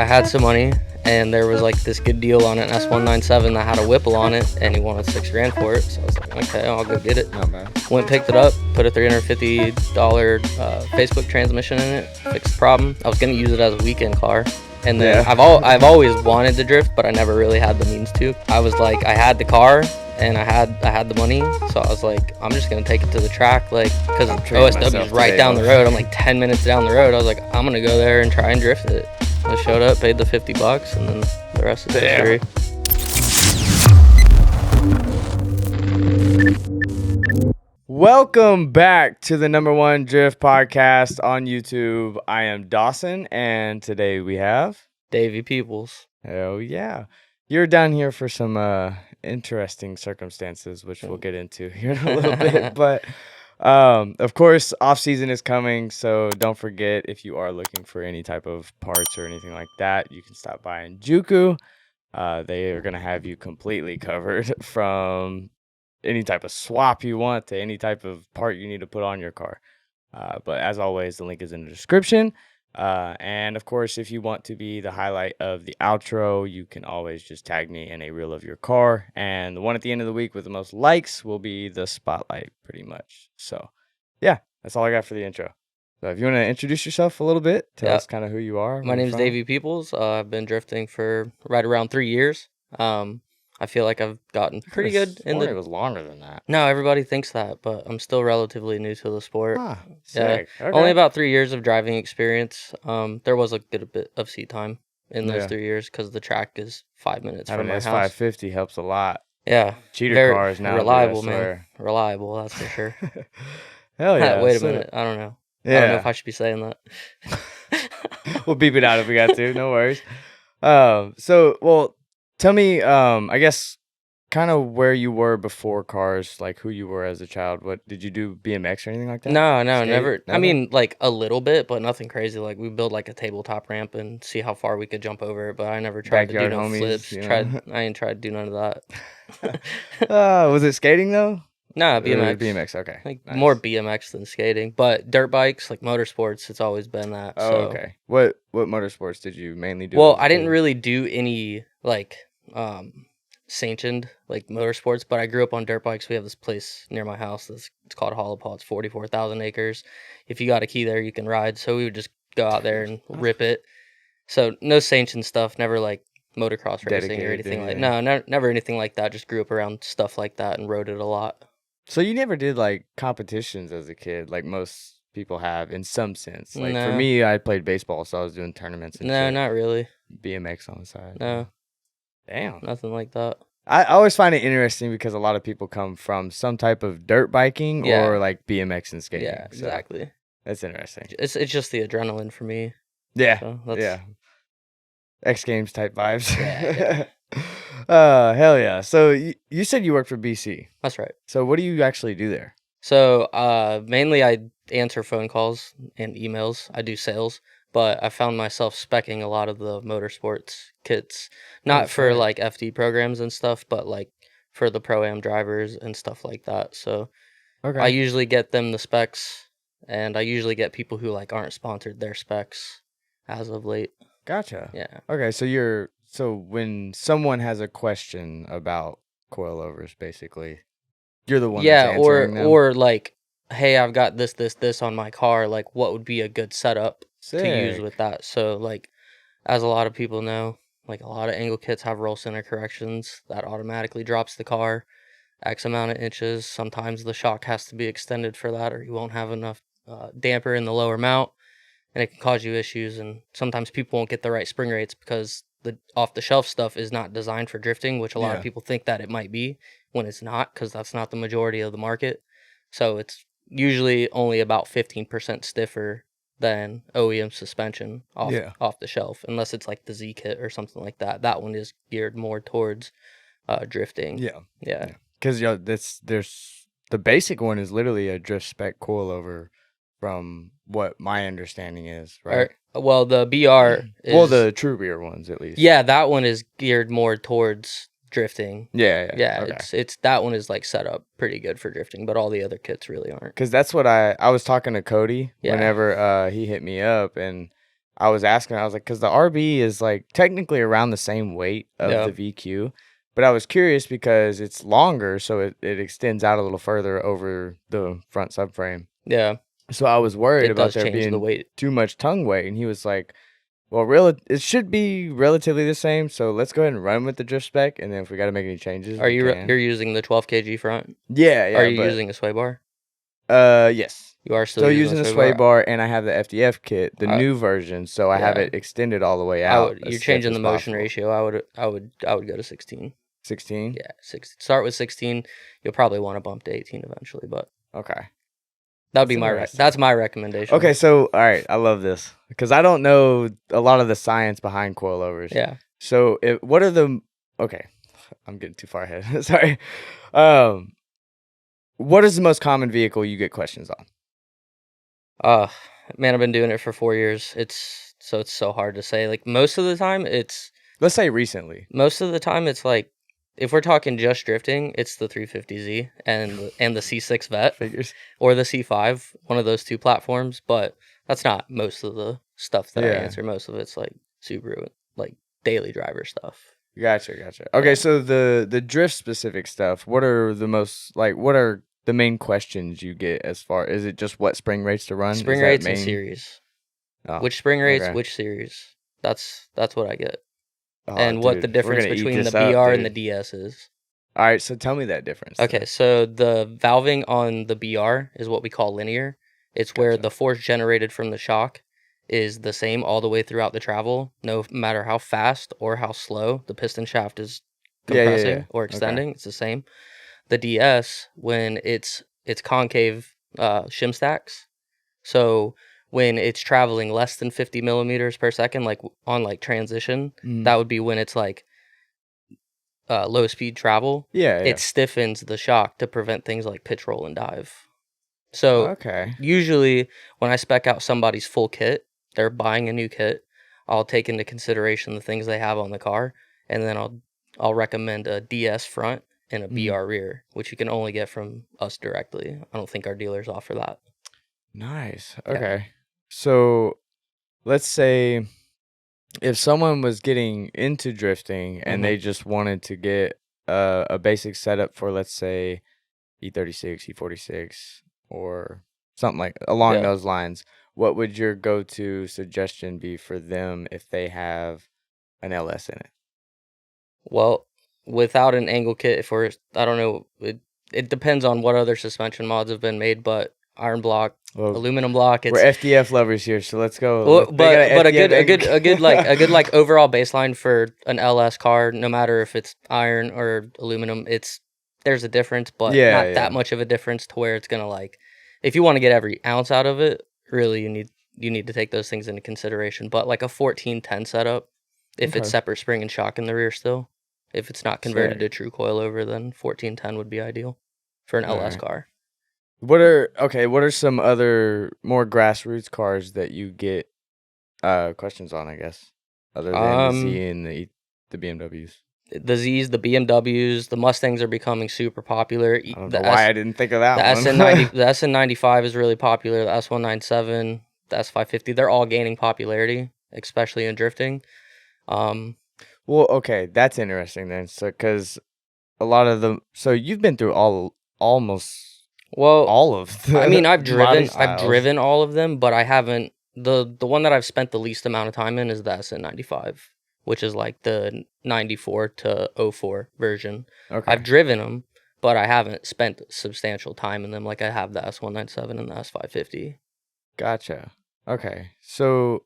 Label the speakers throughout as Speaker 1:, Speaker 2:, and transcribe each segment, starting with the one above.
Speaker 1: I had some money, and there was like this good deal on an S197 that had a Whipple on it, and he wanted $6,000 for it. So I was like, okay, I'll go get it.
Speaker 2: Not bad.
Speaker 1: Went, picked it up, put a $350 Facebook transmission in it, fixed the problem. I was gonna use it as a weekend car, and then I've always wanted to drift, but I never really had the means to. I was like, I had the car and I had the money, so I was like, I'm just gonna take it to the track, like, because OSW is right down the road. I'm like 10 minutes down the road. I was like, I'm gonna go there and try and drift it. I showed up, paid the $50, and then the rest is history.
Speaker 2: Welcome back to the #1 Drift podcast on YouTube. I am Dawson, and today we have
Speaker 1: Davey Peeples.
Speaker 2: Hell yeah. You're down here for some interesting circumstances, which we'll get into here in a little bit. But of course, off season is coming, so don't forget, if you are looking for any type of parts or anything like that, you can stop by Enjuku. They are going to have you completely covered from any type of swap you want to any type of part you need to put on your car. But as always, the link is in the description. And of course, if you want to be the highlight of the outro, you can always just tag me in a reel of your car. And the one at the end of the week with the most likes will be the spotlight, pretty much. So, yeah, that's all I got for the intro. So if you want to introduce yourself a little bit, tell us kind of who you are.
Speaker 1: My name is Davey Peeples. I've been drifting for right around 3 years. I feel like I've gotten pretty good in the.
Speaker 2: It was longer than that.
Speaker 1: No, everybody thinks that, but I'm still relatively new to the sport.
Speaker 2: Sick.
Speaker 1: Yeah,
Speaker 2: Okay.
Speaker 1: only about 3 years of driving experience. There was a good bit of seat time in those 3 years because the track is 5 minutes from my house.
Speaker 2: S550 helps a lot.
Speaker 1: Yeah,
Speaker 2: Cheater cars now.
Speaker 1: Reliable, man. Reliable, that's for sure.
Speaker 2: Hell yeah.
Speaker 1: Wait a minute. I don't know. Yeah. I don't know if I should be saying that.
Speaker 2: We'll beep it out if we got to. No worries. Tell me, I guess, kind of where you were before cars, like who you were as a child. What did you do, BMX or anything like that?
Speaker 1: No, never. I mean, like a little bit, but nothing crazy. Like we build like a tabletop ramp and see how far we could jump over it. But I never tried to do no flips. I ain't tried to do none of that.
Speaker 2: Was it skating though?
Speaker 1: No, BMX.
Speaker 2: BMX, okay.
Speaker 1: Like nice. More BMX than skating, but dirt bikes, like motorsports, it's always been that.
Speaker 2: Oh,
Speaker 1: so.
Speaker 2: Okay. What motorsports did you mainly do?
Speaker 1: Well, I didn't really do any like sanctioned like motorsports, but I grew up on dirt bikes. We have this place near my house it's called Hollowpaw. It's 44,000 acres. If you got a key there, you can ride. So we would just go out there and rip it. So no sanctioned stuff, never like motocross racing or anything like no, never anything like that. Just grew up around stuff like that and rode it a lot.
Speaker 2: So you never did like competitions as a kid, like most people have in some sense. Like for me, I played baseball, so I was doing tournaments and shit.
Speaker 1: Not really.
Speaker 2: BMX on the side.
Speaker 1: No.
Speaker 2: Damn.
Speaker 1: Nothing like that.
Speaker 2: I always find it interesting because a lot of people come from some type of dirt biking or like BMX and skating.
Speaker 1: Yeah, exactly.
Speaker 2: So that's interesting.
Speaker 1: It's just the adrenaline for me.
Speaker 2: Yeah.
Speaker 1: So
Speaker 2: X Games type vibes.
Speaker 1: Yeah.
Speaker 2: Hell yeah. So you said you work for BC.
Speaker 1: That's right.
Speaker 2: So what do you actually do there?
Speaker 1: So mainly I answer phone calls and emails. I do sales. But I found myself speccing a lot of the motorsports kits, not for like FD programs and stuff, but like for the ProAm drivers and stuff like that. So I usually get them the specs, and I usually get people who like aren't sponsored their specs as of late.
Speaker 2: Gotcha.
Speaker 1: Yeah.
Speaker 2: Okay, so when someone has a question about coilovers, basically, you're the one that's answering them?
Speaker 1: or like, hey, I've got this on my car. Like, what would be a good setup to use with that? So like, as a lot of people know, like a lot of angle kits have roll center corrections that automatically drops the car X amount of inches. Sometimes the shock has to be extended for that, or you won't have enough damper in the lower mount, and it can cause you issues. And sometimes people won't get the right spring rates because the off the shelf stuff is not designed for drifting, which a lot of people think that it might be when it's not, because that's not the majority of the market. So it's usually only about 15% stiffer than OEM suspension off the shelf, unless it's like the Z kit or something like that. That one is geared more towards drifting. Yeah.
Speaker 2: Because there's the basic one is literally a drift spec coilover, from what my understanding is, right?
Speaker 1: Well, the BR is...
Speaker 2: the true rear ones, at least.
Speaker 1: Yeah, that one is geared more towards drifting.
Speaker 2: Yeah.
Speaker 1: Okay. It's that one is like set up pretty good for drifting, but all the other kits really aren't.
Speaker 2: Because that's what I was talking to Cody whenever he hit me up, and I was asking, I was like, because the RB is like technically around the same weight of the VQ, but I was curious because it's longer, so it extends out a little further over the front subframe.
Speaker 1: Yeah.
Speaker 2: So I was worried
Speaker 1: It
Speaker 2: about
Speaker 1: does
Speaker 2: there
Speaker 1: change the
Speaker 2: being
Speaker 1: weight.
Speaker 2: too much tongue weight, and he was like, well, it should be relatively the same, so let's go ahead and run with the drift spec, and then if we got to make any changes,
Speaker 1: Are
Speaker 2: we
Speaker 1: you
Speaker 2: can.
Speaker 1: you're using the 12 kg front?
Speaker 2: Yeah,
Speaker 1: Are you
Speaker 2: but
Speaker 1: using a sway bar?
Speaker 2: yes.
Speaker 1: You are
Speaker 2: Still using the sway bar, and I have the FDF kit, the new version, so I have
Speaker 1: Yeah.
Speaker 2: it extended all the way out.
Speaker 1: You're
Speaker 2: as
Speaker 1: changing
Speaker 2: stiff
Speaker 1: the
Speaker 2: as
Speaker 1: motion
Speaker 2: possible.
Speaker 1: ratio. I would go to 16.
Speaker 2: 16?
Speaker 1: Yeah, start with 16. You'll probably want to bump to 18 eventually, but
Speaker 2: Okay.
Speaker 1: that would be that's my recommendation.
Speaker 2: Okay, so all right, I love this because I don't know a lot of the science behind coilovers.
Speaker 1: Yeah.
Speaker 2: So what are the okay? I'm getting too far ahead. Sorry. What is the most common vehicle you get questions on?
Speaker 1: Man, I've been doing it for 4 years. It's so hard to say. Like most of the time,
Speaker 2: let's say recently.
Speaker 1: Most of the time, it's like if we're talking just drifting, it's the 350Z and the C6 Vet
Speaker 2: Figures.
Speaker 1: Or the C5, one of those two platforms. But that's not most of the stuff that I answer. Most of it's like Subaru, like daily driver stuff.
Speaker 2: Gotcha. Okay, so the drift specific stuff. What are the main questions you get as far is it just what spring rates to run?
Speaker 1: Spring rates and series. Which spring rates, which series? That's what I get. And what the difference between the BR and the DS is.
Speaker 2: All right, so tell me that difference.
Speaker 1: Okay, so the valving on the BR is what we call linear. It's where the force generated from the shock is the same all the way throughout the travel, no matter how fast or how slow the piston shaft is compressing or extending. It's the same. The DS, when it's concave shim stacks, so when it's traveling less than 50 millimeters per second, like on like transition, that would be when it's like low speed travel. It stiffens the shock to prevent things like pitch roll and dive. So usually when I spec out somebody's full kit, they're buying a new kit, I'll take into consideration the things they have on the car, and then I'll recommend a DS front and a BR rear, which you can only get from us directly. I don't think our dealers offer that.
Speaker 2: Nice. Okay. Yeah. So let's say if someone was getting into drifting and they just wanted to get a basic setup for, let's say, E36, E46, or something like along those lines, what would your go-to suggestion be for them if they have an LS in it?
Speaker 1: Well, without an angle kit, I don't know, it depends on what other suspension mods have been made, but iron block, aluminum block.
Speaker 2: We're FDF lovers here, so let's go.
Speaker 1: Well, but a good like overall baseline for an LS car, no matter if it's iron or aluminum, there's a difference, but not that much of a difference to where it's gonna like, if you want to get every ounce out of it, really you need to take those things into consideration. But like a 1410 setup, if it's separate spring and shock in the rear still, if it's not converted to true coilover, then 1410 would be ideal for an LS car.
Speaker 2: What are some other more grassroots cars that you get questions on, I guess, other than the Z and the BMWs?
Speaker 1: The Zs, the BMWs, the Mustangs are becoming super popular.
Speaker 2: I don't know why I didn't think of that one.
Speaker 1: The SN95 is really popular. The S197, the S550, they're all gaining popularity, especially in drifting.
Speaker 2: Well, okay, that's interesting then. So, because a lot of them, so you've been through almost all of them.
Speaker 1: I mean, I've driven all of them, but I haven't. The one that I've spent the least amount of time in is the SN95, which is like the 94 to 04 version. Okay. I've driven them, but I haven't spent substantial time in them like I have the S197 and the S550.
Speaker 2: Gotcha. Okay. So,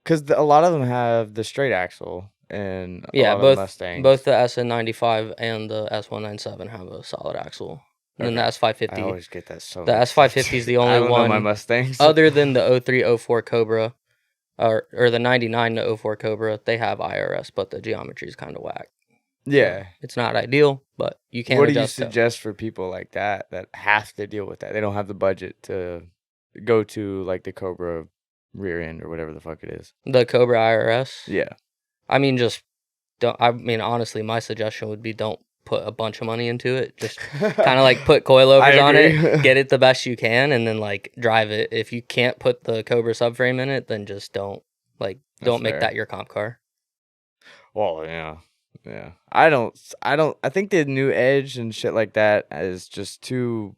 Speaker 2: because a lot of them have the straight axle and a lot of Mustangs.
Speaker 1: Both the SN95 and the S197 have a solid axle. And then the S550.
Speaker 2: I always get that so.
Speaker 1: The S550 is the only one.
Speaker 2: My Mustangs.
Speaker 1: Other than the 03, 04 Cobra, or the 99 to 04 Cobra, they have IRS, but the geometry is kind of whack.
Speaker 2: Yeah.
Speaker 1: So it's not ideal, but you can.
Speaker 2: What do you suggest for people like that have to deal with that? They don't have the budget to go to like the Cobra rear end or whatever the fuck it is.
Speaker 1: The Cobra IRS?
Speaker 2: Yeah.
Speaker 1: I mean, honestly, my suggestion would be don't put a bunch of money into it. Just kind of like put coilovers on it, get it the best you can, and then like drive it. If you can't put the Cobra subframe in it, then just don't Like,
Speaker 2: That's
Speaker 1: don't make
Speaker 2: fair.
Speaker 1: that your comp car.
Speaker 2: Well, yeah. Yeah. I think the new Edge and shit like that is just too,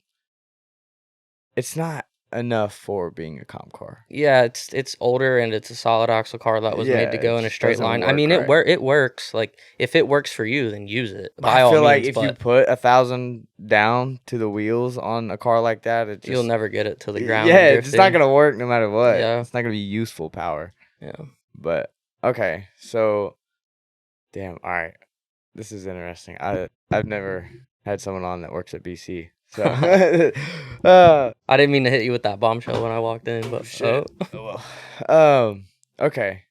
Speaker 2: it's not enough for being a comp car.
Speaker 1: Yeah, it's older and it's a solid axle car that was made to
Speaker 2: Yeah,
Speaker 1: go
Speaker 2: it
Speaker 1: in a
Speaker 2: just
Speaker 1: straight
Speaker 2: doesn't
Speaker 1: line. I
Speaker 2: work
Speaker 1: mean,
Speaker 2: right.
Speaker 1: it works. Like, if it works for you, then use it
Speaker 2: But
Speaker 1: by
Speaker 2: I
Speaker 1: all
Speaker 2: feel like
Speaker 1: means.
Speaker 2: if you
Speaker 1: But
Speaker 2: put 1,000 down to the wheels on a car like that, it
Speaker 1: you'll
Speaker 2: just,
Speaker 1: never get it to the ground.
Speaker 2: yeah,
Speaker 1: And
Speaker 2: it's just not
Speaker 1: drifting.
Speaker 2: gonna work no matter what.
Speaker 1: Yeah.
Speaker 2: It's not gonna be useful power.
Speaker 1: Yeah.
Speaker 2: But okay, so damn, all right. This is interesting. I've never had someone on that works at BC. So
Speaker 1: I didn't mean to hit you with that bombshell when I walked in, but
Speaker 2: shit. Oh well. Okay.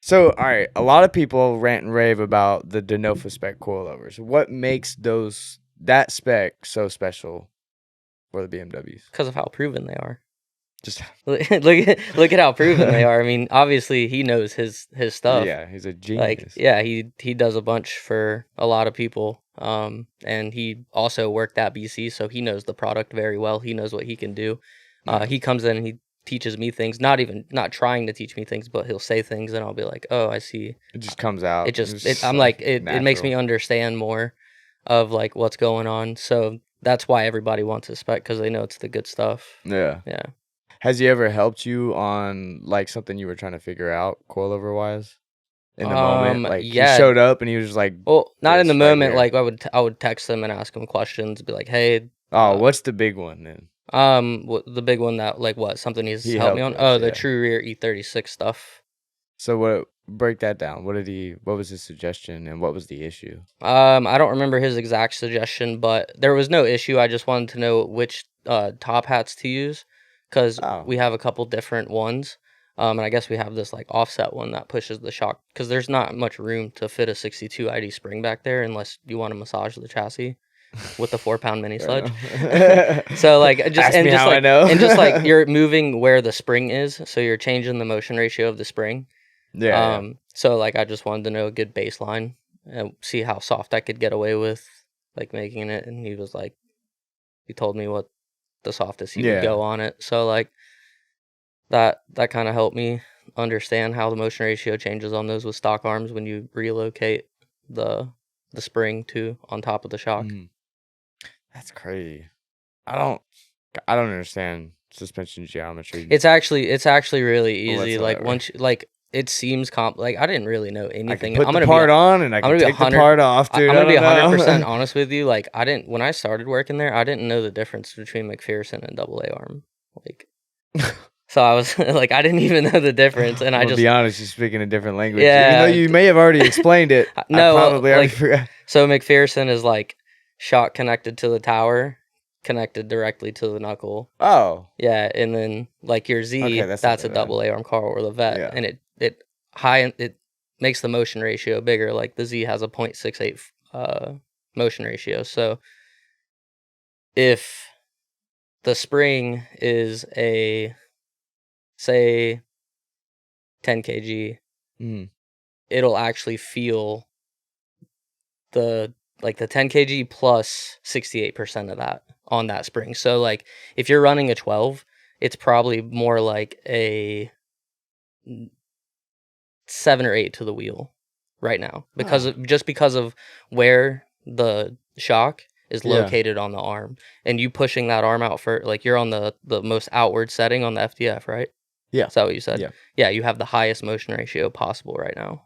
Speaker 2: So all right, a lot of people rant and rave about the Denofa spec coilovers. What makes that spec so special for the BMWs?
Speaker 1: because of how proven they are.
Speaker 2: Just
Speaker 1: look at how proven they are. I mean, obviously he knows his stuff.
Speaker 2: yeah, he's a genius.
Speaker 1: Like, yeah, he does a bunch for a lot of people. And he also worked at BC, so he knows the product very well. He knows what he can do.
Speaker 2: Yeah.
Speaker 1: He comes in and he teaches me things, not trying to teach me things, but he'll say things and I'll be like, oh, I see.
Speaker 2: It just comes out.
Speaker 1: I'm like, it makes me understand more of like what's going on. So that's why everybody wants a spec, because they know it's the good stuff.
Speaker 2: Yeah.
Speaker 1: Yeah.
Speaker 2: Has he ever helped you on like something you were trying to figure out coilover wise? In the moment, like
Speaker 1: yeah.
Speaker 2: he showed up and he was just like,
Speaker 1: well, not in the
Speaker 2: right
Speaker 1: moment.
Speaker 2: here.
Speaker 1: Like I would text him and ask him questions, be like, hey.
Speaker 2: What's the big one then?
Speaker 1: The big one that like what something he's
Speaker 2: He
Speaker 1: helped me on.
Speaker 2: helped us,
Speaker 1: The
Speaker 2: yeah.
Speaker 1: true rear E36 stuff.
Speaker 2: So what? Break that down. What was his suggestion and what was the issue?
Speaker 1: I don't remember his exact suggestion, but there was no issue. I just wanted to know which top hats to use, because we have a couple different ones. And I guess we have this like offset one that pushes the shock, because there's not much room to fit a 62 ID spring back there unless you want to massage the chassis with the 4-pound mini sludge. So like just like you're moving where the spring is, so you're changing the motion ratio of the spring.
Speaker 2: Yeah.
Speaker 1: So like I just wanted to know a good baseline and see how soft I could get away with like making it, and he told me what the softest he would go on it. So like that kind of helped me understand how the motion ratio changes on those with stock arms when you relocate the spring to on top of the shock.
Speaker 2: That's crazy. I don't understand suspension geometry.
Speaker 1: It's actually really easy.
Speaker 2: Whatsoever.
Speaker 1: Like once like it seems like I didn't really know anything.
Speaker 2: I'm gonna part on and I can take the part off, dude.
Speaker 1: I'm gonna be 100% honest with you. Like when I started working there, I didn't know the difference between McPherson and AA arm. Like, so I was like, I didn't even know the difference, and
Speaker 2: I'll be honest, you're speaking a different language.
Speaker 1: Yeah,
Speaker 2: even though you may have already explained it.
Speaker 1: No,
Speaker 2: I probably already forgot.
Speaker 1: So McPherson is like shock connected to the tower, connected directly to the knuckle.
Speaker 2: Oh.
Speaker 1: Yeah, and then like your Z, that's a AA arm car or the Vet, and it makes the motion ratio bigger. Like the Z has a 0.68 motion ratio. So if the spring is a say 10 kg, it'll actually feel the 10 kg plus 68% of that on that spring. So like if you're running a 12, it's probably more like a 7 or 8 to the wheel right now, because of where the shock is located on the arm, and you pushing that arm out for like you're on the most outward setting on the FDF, right?
Speaker 2: Yeah.
Speaker 1: Is that what you said?
Speaker 2: Yeah.
Speaker 1: Yeah, you have the highest motion ratio possible right now.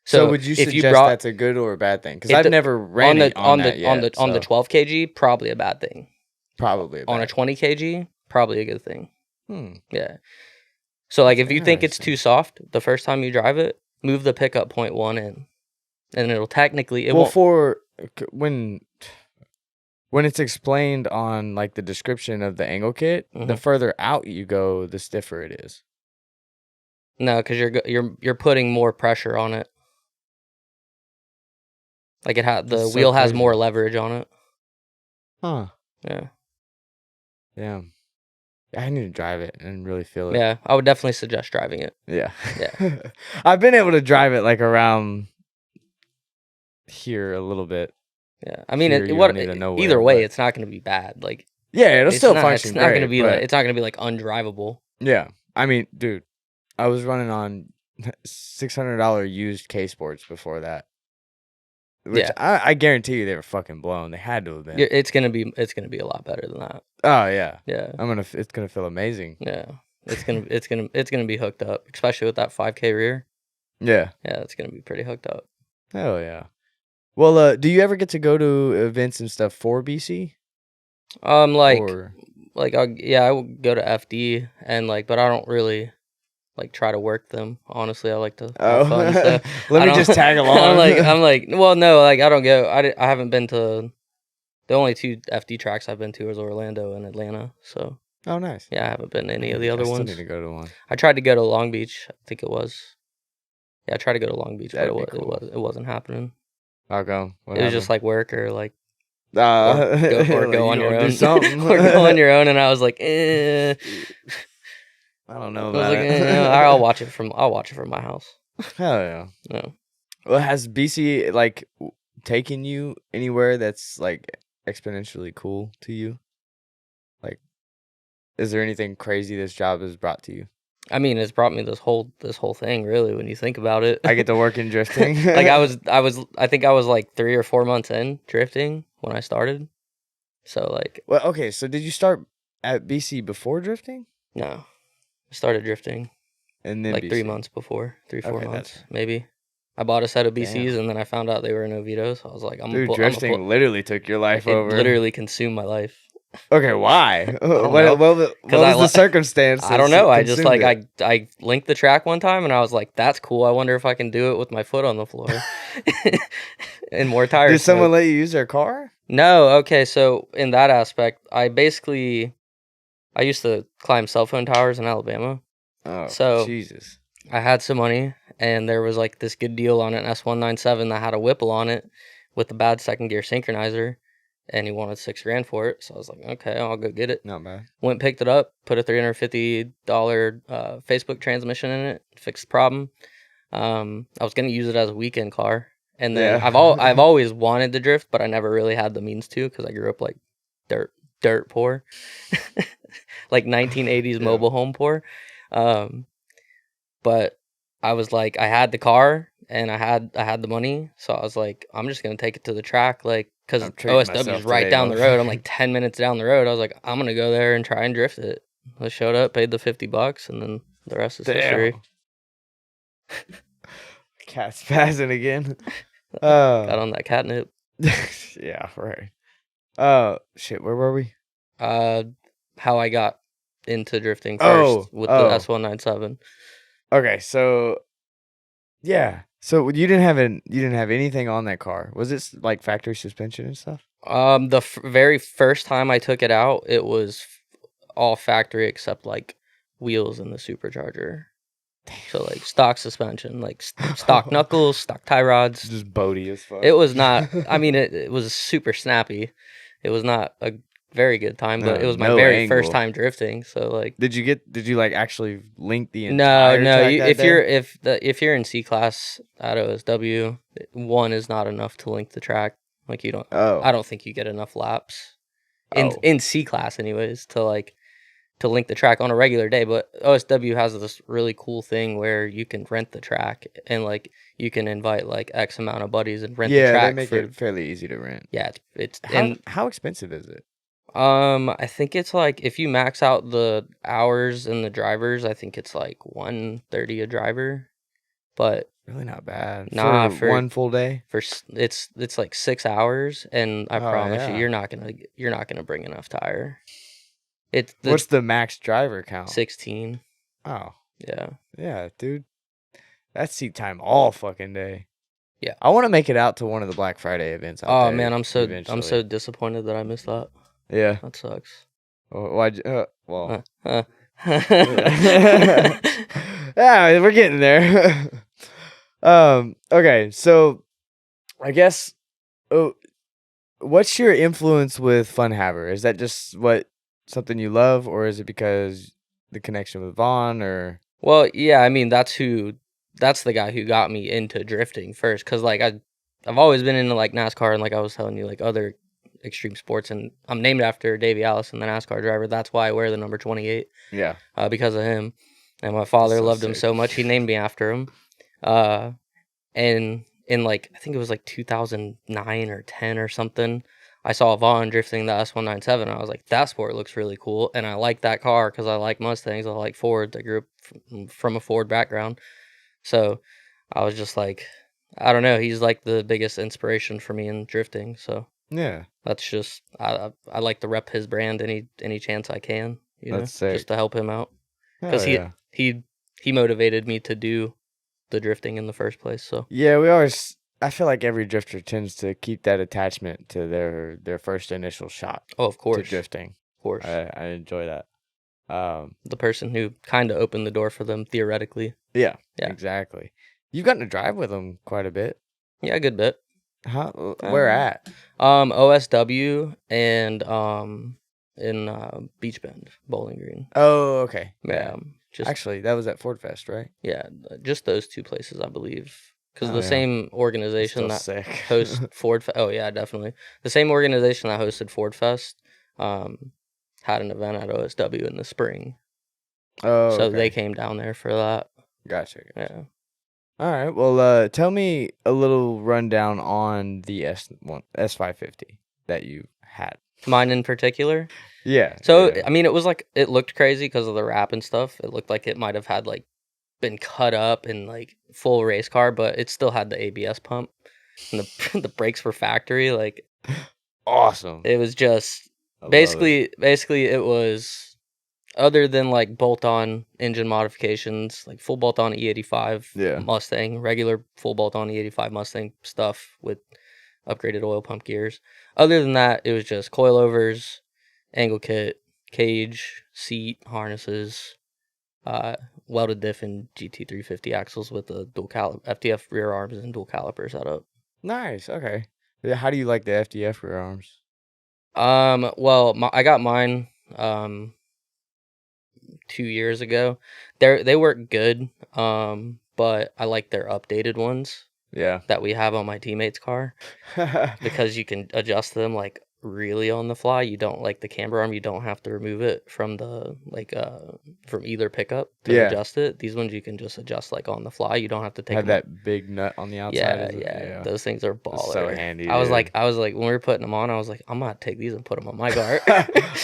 Speaker 2: So would you suggest that's a good or a bad thing? Because I've never ran on the
Speaker 1: 12 kg, probably a bad thing.
Speaker 2: Probably
Speaker 1: on a 20 kg, probably a good thing. Yeah. So like if you think it's too soft the first time you drive it, move the pickup point 1 in, and it'll technically
Speaker 2: when it's explained on like the description of the angle kit, the further out you go, the stiffer it is.
Speaker 1: No, because you're putting more pressure on it. Like the wheel has more leverage on it.
Speaker 2: Huh.
Speaker 1: Yeah.
Speaker 2: Damn. I need to drive it and really feel it.
Speaker 1: Yeah, I would definitely suggest driving it.
Speaker 2: Yeah. I've been able to drive it like around here a little bit.
Speaker 1: Yeah, I mean, either way, it's not going to be bad. Like,
Speaker 2: yeah, it'll still function.
Speaker 1: It's not going to be like undrivable.
Speaker 2: Yeah, I mean, dude, I was running on $600 used K Sports before that. Which I guarantee you they were fucking blown. They had to have been.
Speaker 1: It's gonna be a lot better than that.
Speaker 2: Oh yeah.
Speaker 1: Yeah.
Speaker 2: It's gonna feel amazing.
Speaker 1: Yeah. It's gonna be hooked up, especially with that 5K rear.
Speaker 2: Yeah.
Speaker 1: Yeah, it's gonna be pretty hooked up.
Speaker 2: Hell yeah. Well, do you ever get to go to events and stuff for BC?
Speaker 1: I will go to FD and but I don't really try to work them. Honestly, I like to have fun. So
Speaker 2: let me just tag along.
Speaker 1: well, no, I don't go. I haven't been to the only 2 FD tracks I've been to was Orlando and Atlanta. So
Speaker 2: oh, nice.
Speaker 1: Yeah, I haven't been to any of the other ones.
Speaker 2: I still need to go to one.
Speaker 1: I tried to go to Long Beach. I think it was. Yeah, I tried to go to Long Beach, but it wasn't happening.
Speaker 2: How come?
Speaker 1: It was just work or or
Speaker 2: go
Speaker 1: on your own.
Speaker 2: Do something.
Speaker 1: Or go on your own, and I was like, eh.
Speaker 2: I don't know about it.
Speaker 1: I'll watch it from my house.
Speaker 2: Hell yeah.
Speaker 1: No.
Speaker 2: Well, has BC taken you anywhere that's exponentially cool to you? Is there anything crazy this job has brought to you?
Speaker 1: I mean, it's brought me this whole thing, really, when you think about it.
Speaker 2: I get to work in drifting.
Speaker 1: I think I was 3 or 4 months in drifting when I started. So
Speaker 2: well, okay, so did you start at BC before drifting?
Speaker 1: No. I started drifting.
Speaker 2: And then
Speaker 1: 3 months before, 4 months,
Speaker 2: that's...
Speaker 1: maybe. I bought a set of BCs and then I found out they were in Oviedo, so I was like,
Speaker 2: drifting literally took your life over.
Speaker 1: It literally consumed my life.
Speaker 2: Okay, why? What was the circumstance?
Speaker 1: I don't know. I just I linked the track one time and I was like, that's cool. I wonder if I can do it with my foot on the floor. And more tires.
Speaker 2: Did someone let you use their car?
Speaker 1: No. Okay, so in that aspect, I used to climb cell phone towers in Alabama.
Speaker 2: Oh,
Speaker 1: so
Speaker 2: Jesus.
Speaker 1: I had some money and there was this good deal on an S197 that had a Whipple on it with a bad second gear synchronizer. And he wanted $6,000 for it, so I was like, okay, I'll go get it.
Speaker 2: Not bad.
Speaker 1: Went, picked it up, put a $350 Facebook transmission in it, fixed the problem. I was gonna use it as a weekend car, and then I've always wanted to drift, but I never really had the means to because I grew up dirt poor, 1980s mobile home poor. But I was I had the car and I had the money, so I was like, I'm just gonna take it to the track, because OSW is right down the road. I'm 10 minutes down the road. I was like, I'm gonna go there and try and drift it. I showed up, paid the $50, and then the rest is history.
Speaker 2: Cat's passing again.
Speaker 1: Got on that catnip.
Speaker 2: Yeah, right. Shit, where were we?
Speaker 1: How I got into drifting first with the S197.
Speaker 2: Okay, so yeah. So you didn't have anything on that car. Was it factory suspension and stuff?
Speaker 1: The very first time I took it out, it was all factory except wheels and the supercharger. Damn. So stock suspension, stock knuckles, stock tie rods.
Speaker 2: Just boaty as fuck.
Speaker 1: It was not. I mean, it was super snappy. It was not a very good time, but it was my very first time drifting. So
Speaker 2: did you actually link the entire
Speaker 1: track if you're in C class at OSW, 1 is not enough to link the track. You don't. I don't think you get enough laps in C class anyways to link the track on a regular day. But OSW has this really cool thing where you can rent the track and you can invite X amount of buddies and rent the track.
Speaker 2: Yeah, they make it fairly easy to rent.
Speaker 1: Yeah, it's
Speaker 2: how expensive is it?
Speaker 1: I think it's if you max out the hours and the drivers, I think it's $130 a driver, but
Speaker 2: really not bad.
Speaker 1: For
Speaker 2: 1 full day.
Speaker 1: It's 6 hours, and I promise you, you're not gonna bring enough tire.
Speaker 2: What's the max driver count?
Speaker 1: 16.
Speaker 2: Oh
Speaker 1: yeah,
Speaker 2: dude, that's seat time all fucking day.
Speaker 1: Yeah,
Speaker 2: I want to make it out to one of the Black Friday events.
Speaker 1: Oh man, I'm so disappointed that I missed that.
Speaker 2: Yeah,
Speaker 1: that sucks.
Speaker 2: Why'd you? Well, yeah, we're getting there. Okay, so I guess, what's your influence with Funhaver? Is that just something you love, or is it because the connection with Vaughn, or?
Speaker 1: Well, yeah, I mean that's the guy who got me into drifting first, because I've always been into NASCAR, and I was telling you other extreme sports, and I'm named after Davey Allison, the NASCAR driver. That's why I wear the number 28.
Speaker 2: Yeah.
Speaker 1: Because of him. And my father
Speaker 2: so
Speaker 1: loved him
Speaker 2: sick.
Speaker 1: so much, he named me after him. And in like, I think it was like 2009 or 10 or something, I saw Vaughn drifting the S197. And I was like, that sport looks really cool. And I like that car because I like Mustangs. I like Fords. I grew up from a Ford background. So I was just like, I don't know. He's like the biggest inspiration for me in drifting. So
Speaker 2: Yeah.
Speaker 1: that's just, I like to rep his brand any chance I can, you know,
Speaker 2: That's sick.
Speaker 1: just to help him out.
Speaker 2: Hell
Speaker 1: Because
Speaker 2: yeah.
Speaker 1: he motivated me to do the drifting in the first place. So
Speaker 2: Yeah, I feel like every drifter tends to keep that attachment to their first initial shot
Speaker 1: oh, of
Speaker 2: to
Speaker 1: course,
Speaker 2: drifting.
Speaker 1: of course,
Speaker 2: I enjoy that.
Speaker 1: the person who kind of opened the door for them theoretically.
Speaker 2: Yeah,
Speaker 1: Yeah.
Speaker 2: exactly. You've gotten to drive with them quite a bit.
Speaker 1: Yeah, a good bit.
Speaker 2: Where at?
Speaker 1: OSW and in Beach Bend, Bowling Green.
Speaker 2: Oh, okay.
Speaker 1: Yeah, just
Speaker 2: Actually, that was at Ford Fest, right?
Speaker 1: yeah, just those two places, I believe, because
Speaker 2: Oh,
Speaker 1: the
Speaker 2: yeah.
Speaker 1: same organization
Speaker 2: Still
Speaker 1: that
Speaker 2: sick.
Speaker 1: hosts Ford. Oh yeah, definitely. The same organization that hosted Ford Fest, had an event at OSW in the spring,
Speaker 2: Oh,
Speaker 1: so
Speaker 2: okay.
Speaker 1: they came down there for that.
Speaker 2: Gotcha.
Speaker 1: Yeah.
Speaker 2: All right. Well, tell me a little rundown on the S550 that you had.
Speaker 1: Mine in particular.
Speaker 2: Yeah.
Speaker 1: So
Speaker 2: yeah.
Speaker 1: I mean, it looked crazy because of the wrap and stuff. It looked like it might have had like been cut up in like full race car, but it still had the ABS pump and the the brakes were factory. Like
Speaker 2: Awesome.
Speaker 1: it was just
Speaker 2: I love it.
Speaker 1: basically it was, other than like bolt-on engine modifications, like full bolt-on E85
Speaker 2: Yeah.
Speaker 1: Mustang, regular full bolt-on E85 Mustang stuff with upgraded oil pump gears. Other than that, it was just coilovers, angle kit, cage, seat, harnesses, welded diff and GT350 axles with the FDF rear arms and dual caliper setup.
Speaker 2: Nice. Okay. Yeah, how do you like the FDF rear arms?
Speaker 1: Well, I got mine 2 years ago. They work good. But I like their updated ones
Speaker 2: Yeah.
Speaker 1: that we have on my teammate's car because you can adjust them like really on the fly. You don't like the camber arm, you don't have to remove it from the from either pickup to
Speaker 2: Yeah.
Speaker 1: adjust it. These ones you can just adjust like on the fly. You don't have to take
Speaker 2: Have
Speaker 1: them
Speaker 2: that big nut on the outside.
Speaker 1: yeah. Those things are
Speaker 2: That's
Speaker 1: baller.
Speaker 2: so handy.
Speaker 1: I was
Speaker 2: dude.
Speaker 1: like when we were putting them on, I was like, I'm gonna take these and put them on my car.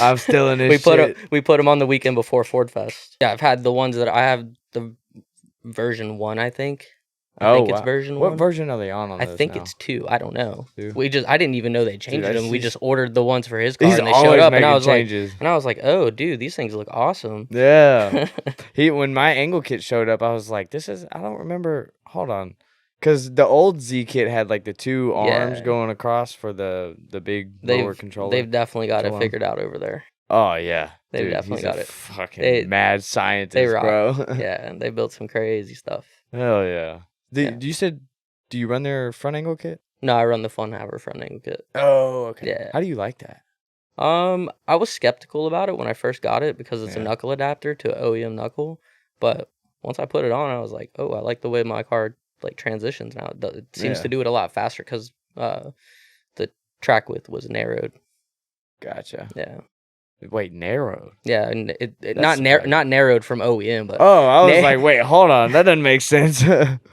Speaker 2: I'm still in this
Speaker 1: we put them on the weekend before Ford Fest. Yeah, I've had the ones that I have the version 1, I think. I think it's version 1.
Speaker 2: What version are they on
Speaker 1: I
Speaker 2: those
Speaker 1: think
Speaker 2: now?
Speaker 1: it's 2. I don't know.
Speaker 2: 2?
Speaker 1: I didn't even know they changed them. We just ordered the ones for his car
Speaker 2: He's
Speaker 1: and they showed up and I was
Speaker 2: changes.
Speaker 1: like, "Oh, dude, these things look awesome."
Speaker 2: Yeah. When my angle kit showed up, I was like, I don't remember. Hold on. Cuz the old Z kit had like the 2 arms going across for the big lower controller.
Speaker 1: They've definitely got it figured out over there.
Speaker 2: Oh yeah.
Speaker 1: They've
Speaker 2: Dude,
Speaker 1: definitely got it.
Speaker 2: Fucking mad scientist,
Speaker 1: they rock.
Speaker 2: bro.
Speaker 1: Yeah, and they built some crazy stuff.
Speaker 2: Hell yeah. Do you run their front angle kit?
Speaker 1: No, I run the Fun Haver front angle kit.
Speaker 2: Oh, okay.
Speaker 1: Yeah.
Speaker 2: How do you like that?
Speaker 1: I was skeptical about it when I first got it because it's a
Speaker 2: Yeah.
Speaker 1: knuckle adapter to an OEM knuckle, but once I put it on, I was like, oh, I like the way my car like transitions now. It seems to do it a lot faster because the track width was narrowed.
Speaker 2: Gotcha.
Speaker 1: Yeah.
Speaker 2: Wait, narrowed?
Speaker 1: Yeah, and it not narrowed from OEM, but
Speaker 2: oh, I was like, wait, hold on, that doesn't make sense.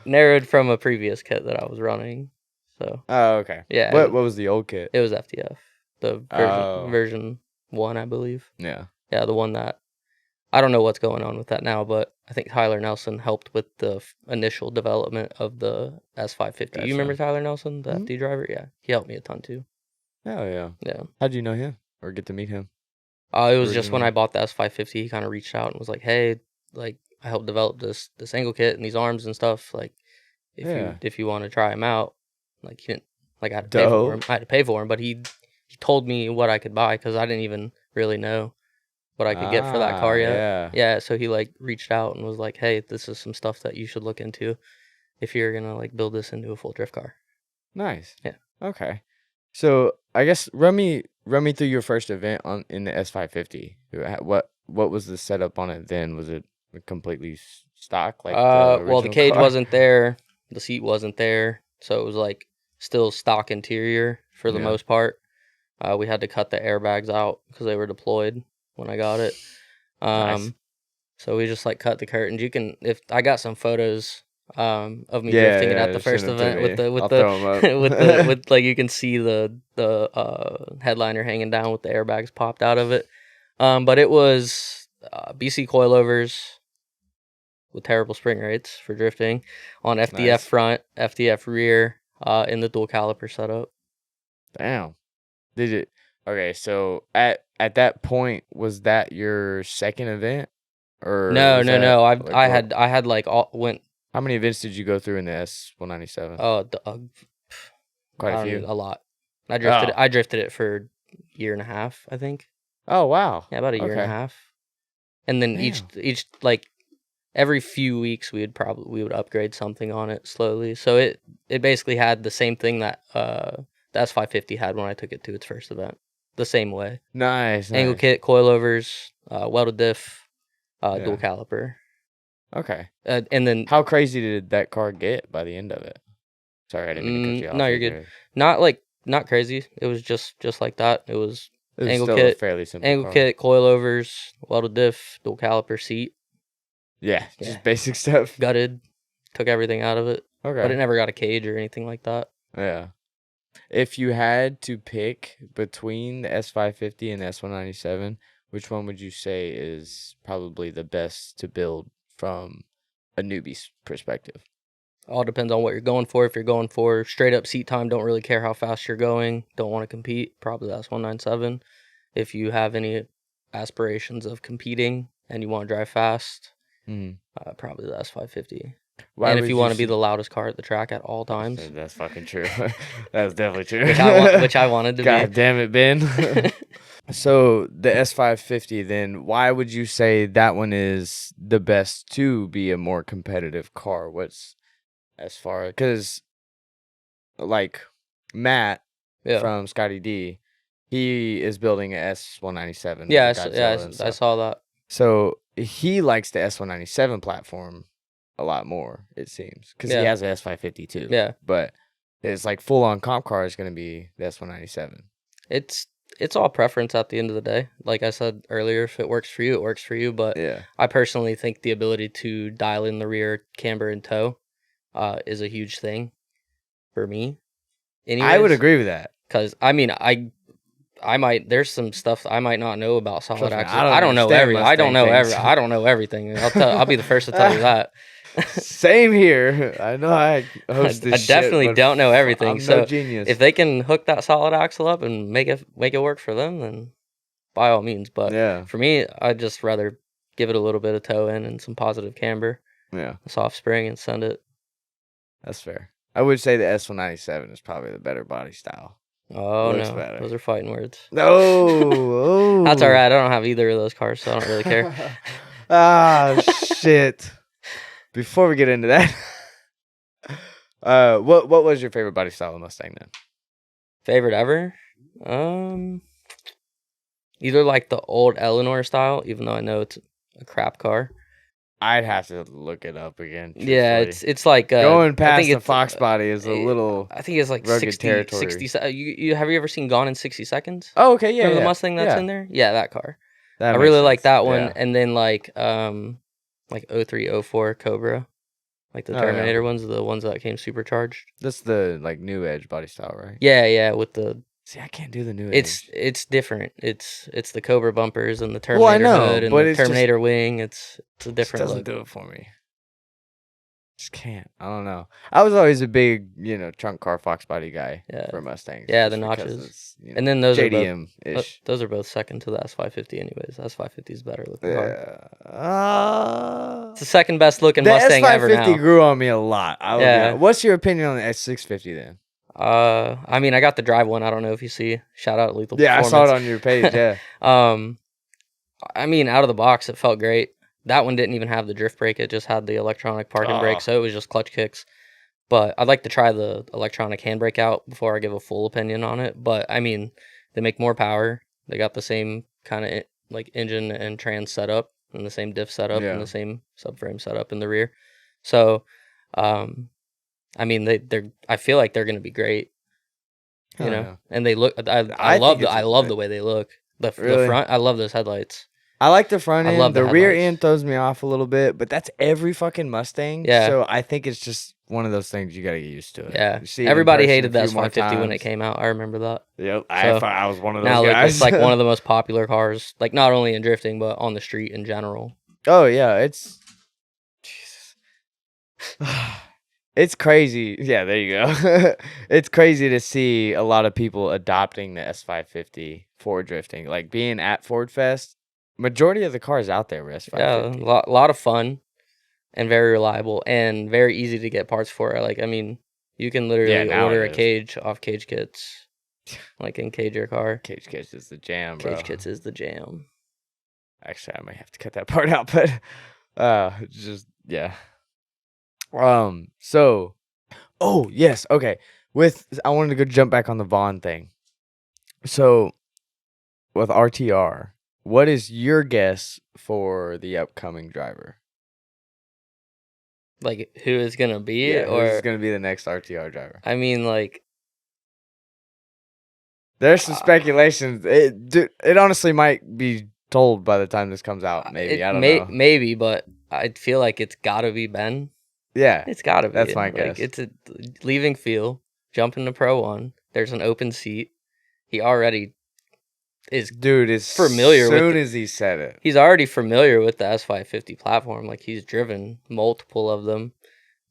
Speaker 1: narrowed from a previous kit that I was running. So.
Speaker 2: Oh, okay.
Speaker 1: Yeah.
Speaker 2: What was the old kit?
Speaker 1: It was FDF, the version 1, I believe.
Speaker 2: Yeah.
Speaker 1: Yeah, the one that I don't know what's going on with that now, but I think Tyler Nelson helped with the initial development of the S550.
Speaker 2: Gotcha.
Speaker 1: You remember Tyler Nelson, the FD driver? Yeah, he helped me a ton too.
Speaker 2: Oh yeah.
Speaker 1: Yeah.
Speaker 2: How'd you know him or get to meet him?
Speaker 1: It was just when I bought the S550, he kind of reached out and was like, "Hey, like I helped develop this angle kit and these arms and stuff. Like, if you want to try them out, like he didn't like I had to pay for him. I had to pay for him, but he told me what I could buy because I didn't even really know what I could get for that car yet. Yeah, so he like reached out and was like, "Hey, this is some stuff that you should look into if you're gonna like build this into a full drift car."
Speaker 2: Nice.
Speaker 1: Yeah.
Speaker 2: Okay. So I guess run me through your first event in the S550. What was the setup on it then? Was it completely stock like
Speaker 1: well, the cage
Speaker 2: car?
Speaker 1: wasn't there, the seat wasn't there, so it was like still stock interior for the most part. We had to cut the airbags out because they were deployed when I got it.
Speaker 2: Nice.
Speaker 1: So we just like cut the curtains. You can, if I got some photos of me drifting it at the first event with the with like you can see the headliner hanging down with the airbags popped out of it. But it was BC Coilovers with terrible spring rates for drifting on FDF front, FDF rear, in the dual caliper setup.
Speaker 2: Damn. Did it? Okay, so at that point, was that your second event? Or
Speaker 1: No. I
Speaker 2: like
Speaker 1: had like went.
Speaker 2: How many events did you go through in the S197?
Speaker 1: Oh,
Speaker 2: quite a few.
Speaker 1: A lot. I drifted it for a year and a half, I think.
Speaker 2: Oh wow.
Speaker 1: Yeah, about a year and a half. And then each like every few weeks we would upgrade something on it slowly. So it basically had the same thing that the S550 had when I took it to its first event. The same way.
Speaker 2: Nice.
Speaker 1: Angle kit, coilovers, welded diff, dual caliper.
Speaker 2: Okay.
Speaker 1: And then
Speaker 2: how crazy did that car get by the end of it? Sorry, I didn't mean to cut you off.
Speaker 1: No, you're good. Not crazy. It was just like that. It was angle kit,
Speaker 2: fairly simple
Speaker 1: angle kit, coilovers, welded diff, dual caliper seat.
Speaker 2: Yeah, just basic stuff.
Speaker 1: Gutted, took everything out of it.
Speaker 2: Okay.
Speaker 1: But it never got a cage or anything like that.
Speaker 2: Yeah. If you had to pick between the S550 and the S197, which one would you say is probably the best to build from a newbie's perspective?
Speaker 1: All depends on what you're going for. If you're going for straight up seat time, don't really care how fast you're going, don't want to compete, probably the S197. If you have any aspirations of competing and you want to drive fast, probably the S550. And if you want to be the loudest car at the track at all times.
Speaker 2: That's fucking true. That's definitely true.
Speaker 1: which I wanted to be.
Speaker 2: God damn it, Ben. So the S550, then, why would you say that one is the best to be a more competitive car? What's as far, because like Matt from Scotty D, he is building an S197.
Speaker 1: Yeah, I saw that.
Speaker 2: So he likes the S197 platform a lot more, it seems, because he has an S550 too. Yeah, but it's like full on comp car is going to be the S197.
Speaker 1: It's all preference at the end of the day. Like I said earlier, if it works for you, it works for you. But I personally think the ability to dial in the rear camber and toe is a huge thing for me. Anyways,
Speaker 2: I would agree with that,
Speaker 1: because I mean I might, there's some stuff I might not know about solid axle. I don't know everything. I'll be the first to tell you that.
Speaker 2: Same here. I know I host this
Speaker 1: I definitely
Speaker 2: shit,
Speaker 1: don't know everything.
Speaker 2: I'm
Speaker 1: so
Speaker 2: no genius.
Speaker 1: If they can hook that solid axle up and make it work for them, then by all means. But for me, I'd just rather give it a little bit of toe in and some positive camber. Yeah. A soft spring and send it.
Speaker 2: That's fair. I would say the S197 is probably the better body style.
Speaker 1: Oh, no. Better. Those are fighting words.
Speaker 2: No.
Speaker 1: That's all right. I don't have either of those cars, so I don't really care.
Speaker 2: Shit. Before we get into that, what was your favorite body style of Mustang then?
Speaker 1: Favorite ever? Either like the old Eleanor style, even though I know it's a crap car.
Speaker 2: I'd have to look it up again.
Speaker 1: Yeah, it's like
Speaker 2: going past the Fox body is a little.
Speaker 1: I think it's like 60 territory. 60. You have you ever seen Gone in 60 Seconds?
Speaker 2: Oh, okay, yeah.
Speaker 1: Remember the Mustang that's in there? Yeah, that car. I really like that one, and then like 03, 04 Cobra, like the Terminator ones, the ones that came supercharged.
Speaker 2: That's the like new edge body style, right?
Speaker 1: Yeah, with the.
Speaker 2: See, I can't do the new edge.
Speaker 1: It's different. It's the Cobra bumpers and the Terminator hood and the Terminator wing. It's a different look.
Speaker 2: Doesn't do it for me. Just can't. I don't know. I was always a big, trunk car Fox body guy for Mustangs.
Speaker 1: Yeah, the notches. And then those JDM-ish. Those are both second to the S550 anyways. The S550 is better looking car. It's the second best looking Mustang ever now.
Speaker 2: The S550 grew on me a lot. What's your opinion on the S650 then?
Speaker 1: I mean, I got the drive one. I don't know if you see. Shout out Lethal Performance.
Speaker 2: I saw it on your page, yeah.
Speaker 1: I mean, out of the box, it felt great. That one didn't even have the drift brake. It just had the electronic parking brake, so it was just clutch kicks. But I'd like to try the electronic handbrake out before I give a full opinion on it. But, I mean, they make more power. They got the same kind of like engine and trans setup and the same diff setup and the same subframe setup in the rear. So, I mean, I feel like they're going to be great, and they look. I love the way they look. The front. I love those headlights.
Speaker 2: I like the front
Speaker 1: I
Speaker 2: end.
Speaker 1: love
Speaker 2: The
Speaker 1: the
Speaker 2: rear
Speaker 1: headlights.
Speaker 2: end throws me off a little bit, but that's every fucking Mustang.
Speaker 1: Yeah.
Speaker 2: So I think it's just one of those things you got to get used to.
Speaker 1: Yeah.
Speaker 2: You see it in
Speaker 1: Everybody
Speaker 2: person
Speaker 1: hated
Speaker 2: a
Speaker 1: the
Speaker 2: few more
Speaker 1: S550 when it
Speaker 2: times.
Speaker 1: came out. I remember that.
Speaker 2: Yep.
Speaker 1: So,
Speaker 2: I was one of those
Speaker 1: now, like,
Speaker 2: guys.
Speaker 1: it's like one of the most popular cars, like not only in drifting but on the street in general.
Speaker 2: Oh yeah, it's Jesus. It's crazy. Yeah, there you go. It's crazy to see a lot of people adopting the S550 for drifting. Like being at Ford Fest, majority of the cars out there were S550.
Speaker 1: Yeah, a lot of fun and very reliable and very easy to get parts for. Like, I mean, you can literally
Speaker 2: now
Speaker 1: order
Speaker 2: it
Speaker 1: a
Speaker 2: is.
Speaker 1: cage off Cage Kits, like, and cage your car.
Speaker 2: Cage Kits is the jam, bro.
Speaker 1: Cage Kits is the jam.
Speaker 2: Actually, I might have to cut that part out, but just yeah. So, oh yes, okay. I wanted to go jump back on the Vaughn thing. So, with RTR, what is your guess for the upcoming driver?
Speaker 1: Like, who is gonna be?
Speaker 2: Yeah,
Speaker 1: or
Speaker 2: who's gonna be the next RTR driver?
Speaker 1: I mean, like,
Speaker 2: There's some speculations. It honestly might be told by the time this comes out. Maybe I don't know.
Speaker 1: Maybe, but I feel like it's gotta be Ben.
Speaker 2: Yeah,
Speaker 1: It's gotta be.
Speaker 2: that's my
Speaker 1: like,
Speaker 2: guess.
Speaker 1: It's a leaving field, jumping to Pro 1. There's an open seat. He already is
Speaker 2: familiar
Speaker 1: with
Speaker 2: soon as he said it.
Speaker 1: He's already familiar with the S550 platform. Like, he's driven multiple of them,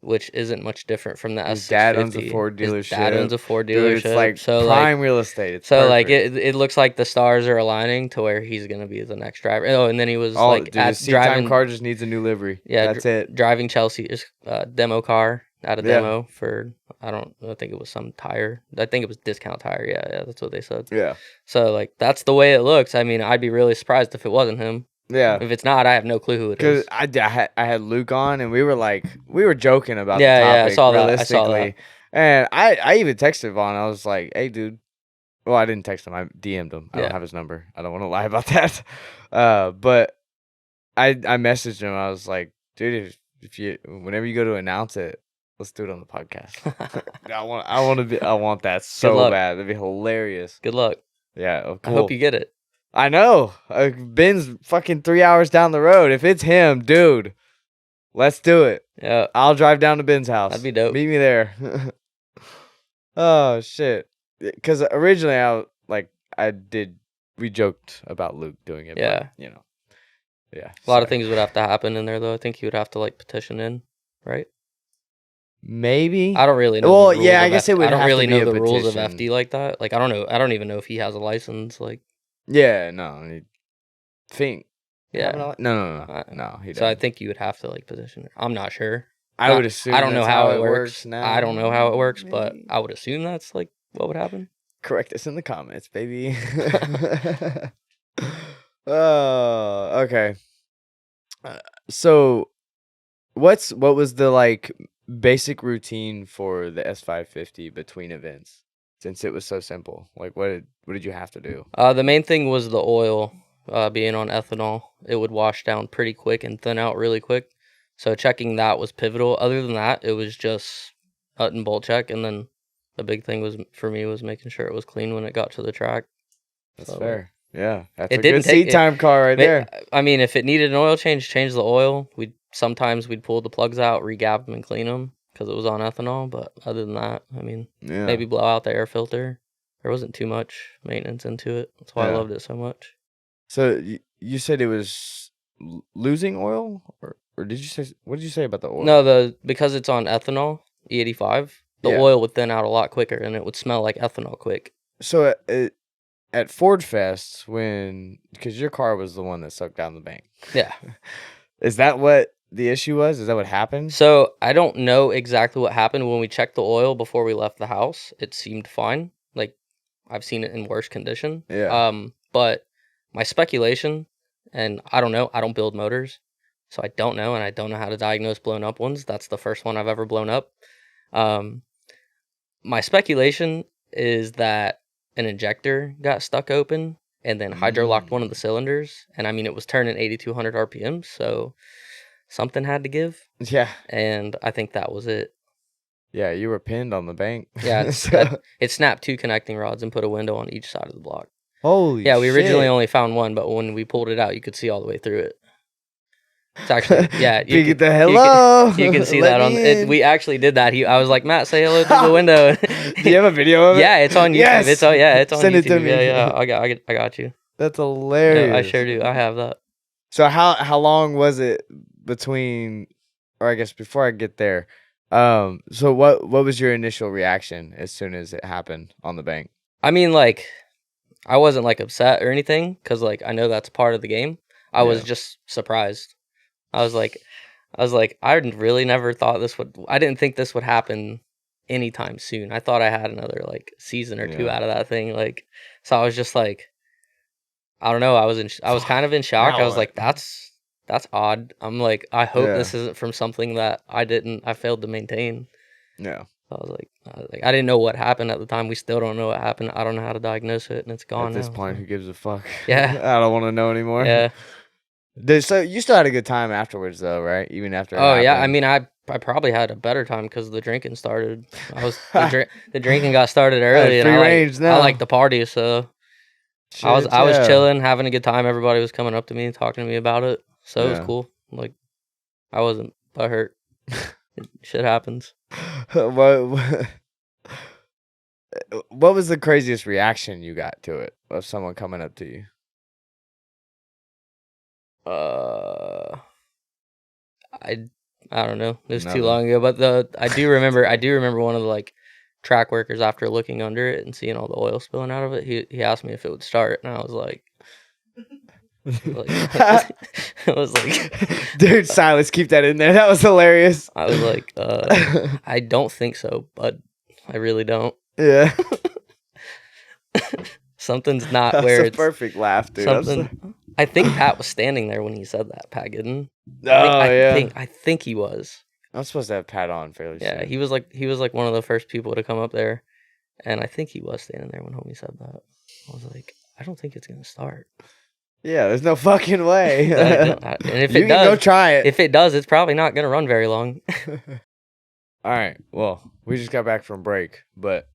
Speaker 1: which isn't much different from the S650.
Speaker 2: His dad owns a Ford dealership.
Speaker 1: His dad owns a Ford dealership.
Speaker 2: Dude, it's like
Speaker 1: so
Speaker 2: prime real estate. It's
Speaker 1: so
Speaker 2: perfect.
Speaker 1: like it looks like the stars are aligning to where he's gonna be the next driver. Oh, and then he was
Speaker 2: his driving car just needs a new livery. Yeah, that's it.
Speaker 1: Driving Chelsea's demo car at a demo for I think it was some tire. I think it was discount tire. Yeah, that's what they said.
Speaker 2: Yeah.
Speaker 1: So like that's the way it looks. I mean, I'd be really surprised if it wasn't him.
Speaker 2: Yeah.
Speaker 1: If it's not, I have no clue who it is.
Speaker 2: Because I had Luke on, and we were joking about the topic.
Speaker 1: Yeah, I saw
Speaker 2: realistically.
Speaker 1: that.
Speaker 2: And I even texted Vaughn. I was like, "Hey, dude." Well, I didn't text him. I DM'd him. I don't have his number. I don't want to lie about that. But I messaged him. I was like, "Dude, whenever you go to announce it, let's do it on the podcast." I want that so bad. That'd be hilarious.
Speaker 1: Good luck.
Speaker 2: Yeah, cool.
Speaker 1: I hope you get it.
Speaker 2: I know. Ben's fucking 3 hours down the road. If it's him, dude, let's do it.
Speaker 1: Yeah.
Speaker 2: I'll drive down to Ben's house.
Speaker 1: That'd be dope.
Speaker 2: Meet me there. Oh, shit. Because originally, we joked about Luke doing it.
Speaker 1: Yeah.
Speaker 2: But, yeah.
Speaker 1: A lot of things would have to happen in there, though. I think he would have to, like, petition in, right?
Speaker 2: Maybe.
Speaker 1: I don't really know.
Speaker 2: Well, yeah, I guess it would
Speaker 1: I don't
Speaker 2: have
Speaker 1: really
Speaker 2: to be
Speaker 1: know
Speaker 2: a
Speaker 1: the rules of
Speaker 2: petition.
Speaker 1: FD like that. Like, I don't know. I don't even know if he has a license. Like,
Speaker 2: yeah, no. I think.
Speaker 1: Yeah.
Speaker 2: No, he doesn't.
Speaker 1: So I think you would have to, like, petition it. I'm not sure.
Speaker 2: I would assume.
Speaker 1: I don't know how it works
Speaker 2: now.
Speaker 1: I don't know how it works,
Speaker 2: Maybe.
Speaker 1: but I would assume that's, like, what would happen.
Speaker 2: Correct us in the comments, baby. Oh, okay. So, what was the like basic routine for the S550 between events? Since it was so simple, like what did you have to do?
Speaker 1: The main thing was the oil being on ethanol. It would wash down pretty quick and thin out really quick. So checking that was pivotal. Other than that, it was just nut and bolt check, and then the big thing was for me was making sure it was clean when it got to the track.
Speaker 2: That's fair. Yeah, that's
Speaker 1: it
Speaker 2: a
Speaker 1: didn't
Speaker 2: good seat time car right there.
Speaker 1: I mean, if it needed an oil change the oil. Sometimes we'd pull the plugs out, regap them, and clean them because it was on ethanol. But other than that, I mean, maybe blow out the air filter. There wasn't too much maintenance into it. That's why I loved it so much.
Speaker 2: So you said it was losing oil, or did you say, what did you say about the oil?
Speaker 1: No, because it's on ethanol, E85, the oil would thin out a lot quicker, and it would smell like ethanol quick.
Speaker 2: So at Ford Fest, because your car was the one that sucked down the bank.
Speaker 1: Yeah.
Speaker 2: Is that what the issue was? Is that what happened?
Speaker 1: So I don't know exactly what happened. When we checked the oil before we left the house, it seemed fine. Like, I've seen it in worse condition.
Speaker 2: Yeah.
Speaker 1: But my speculation, and I don't know, I don't build motors, so I don't know, and I don't know how to diagnose blown up ones. That's the first one I've ever blown up. My speculation is that an injector got stuck open and then hydrolocked one of the cylinders. And I mean, it was turning 8,200 RPM, so something had to give.
Speaker 2: Yeah.
Speaker 1: And I think that was it.
Speaker 2: Yeah, you were pinned on the bank.
Speaker 1: Yeah, it snapped 2 connecting rods and put a window on each side of the block.
Speaker 2: Holy
Speaker 1: Yeah, we
Speaker 2: shit.
Speaker 1: originally only found one, but when we pulled it out, you could see all the way through it. It's actually, yeah.
Speaker 2: You
Speaker 1: can see
Speaker 2: Let
Speaker 1: that on
Speaker 2: me
Speaker 1: it.
Speaker 2: in.
Speaker 1: We actually did that. I was like, Matt, say hello through the window.
Speaker 2: Do you have a video of it?
Speaker 1: Yeah, it's on YouTube.
Speaker 2: Yes!
Speaker 1: It's on
Speaker 2: Send
Speaker 1: YouTube.
Speaker 2: it to me.
Speaker 1: Yeah, I got you.
Speaker 2: That's hilarious.
Speaker 1: Yeah, I sure do. I have that.
Speaker 2: So how long was it between, or I guess before I get there, so what was your initial reaction as soon as it happened on the bank?
Speaker 1: I mean, like, I wasn't like upset or anything because like I know that's part of the game. I was just surprised. I was like, I really never thought this would. I didn't think this would happen anytime soon. I thought I had another like season or two out of that thing. Like, so I was just like, I don't know. I was kind of in shock. I was like, that's odd. I'm like, I hope this isn't from something that I failed to maintain.
Speaker 2: Yeah.
Speaker 1: I was like, I didn't know what happened at the time. We still don't know what happened. I don't know how to diagnose it, and it's gone
Speaker 2: At this
Speaker 1: now,
Speaker 2: point,
Speaker 1: so.
Speaker 2: who gives a fuck?
Speaker 1: Yeah.
Speaker 2: I don't want to know anymore.
Speaker 1: Yeah.
Speaker 2: So you still had a good time afterwards, though, right? Even after.
Speaker 1: Oh yeah, I mean, I probably had a better time because the drinking started. The drinking got started early, and I like the party, so I was chilling, having a good time. Everybody was coming up to me and talking to me about it, so it was cool. Like, I wasn't butthurt. Shit happens.
Speaker 2: What was the craziest reaction you got to it of someone coming up to you?
Speaker 1: I don't know. It was too long ago, but I do remember one of the like track workers, after looking under it and seeing all the oil spilling out of it, he asked me if it would start, and I was like, I was like,
Speaker 2: dude, Silas, keep that in there. That was hilarious.
Speaker 1: I was like, I don't think so, but I really don't.
Speaker 2: Yeah.
Speaker 1: Something's not where it's
Speaker 2: perfect laugh, dude.
Speaker 1: I think Pat was standing there when he said that. Pat Gooden. I think he was.
Speaker 2: I'm supposed to have Pat on fairly soon.
Speaker 1: Yeah, he was like one of the first people to come up there, and I think he was standing there when homie said that. I was like, I don't think it's gonna start.
Speaker 2: Yeah, there's no fucking way.
Speaker 1: And if it does,
Speaker 2: go try it.
Speaker 1: If it does, it's probably not gonna run very long.
Speaker 2: All right. Well, we just got back from break, but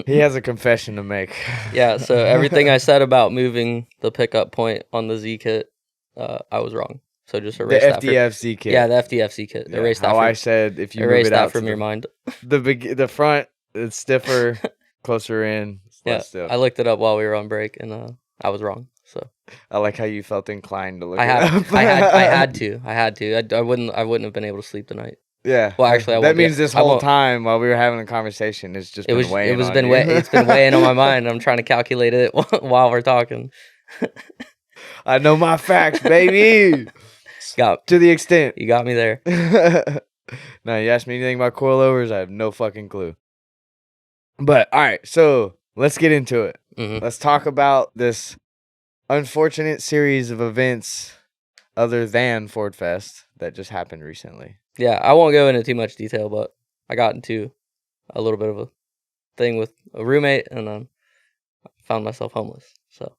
Speaker 2: he has a confession to make.
Speaker 1: Yeah. So everything I said about moving the pickup point on the Z kit, I was wrong. So just erase
Speaker 2: the
Speaker 1: that.
Speaker 2: FDFC kit.
Speaker 1: Yeah, the FDFC kit.
Speaker 2: Yeah,
Speaker 1: Erase that.
Speaker 2: How I said, if you
Speaker 1: erase
Speaker 2: move it
Speaker 1: that
Speaker 2: out
Speaker 1: from your mind.
Speaker 2: The front, it's stiffer, closer in.
Speaker 1: I looked it up while we were on break, and I was wrong. So
Speaker 2: I like how you felt inclined to look.
Speaker 1: I had to. I wouldn't have been able to sleep tonight.
Speaker 2: Yeah.
Speaker 1: Well, actually,
Speaker 2: that means this whole time while we were having a conversation, it's just been weighing.
Speaker 1: It's been weighing on my mind. I'm trying to calculate it while we're talking.
Speaker 2: I know my facts, baby. To the extent
Speaker 1: you got me there.
Speaker 2: Now, you ask me anything about coilovers, I have no fucking clue. But all right, so let's get into it.
Speaker 1: Mm-hmm.
Speaker 2: Let's talk about this unfortunate series of events other than Ford Fest that just happened recently.
Speaker 1: Yeah, I won't go into too much detail, but I got into a little bit of a thing with a roommate, and I found myself homeless. So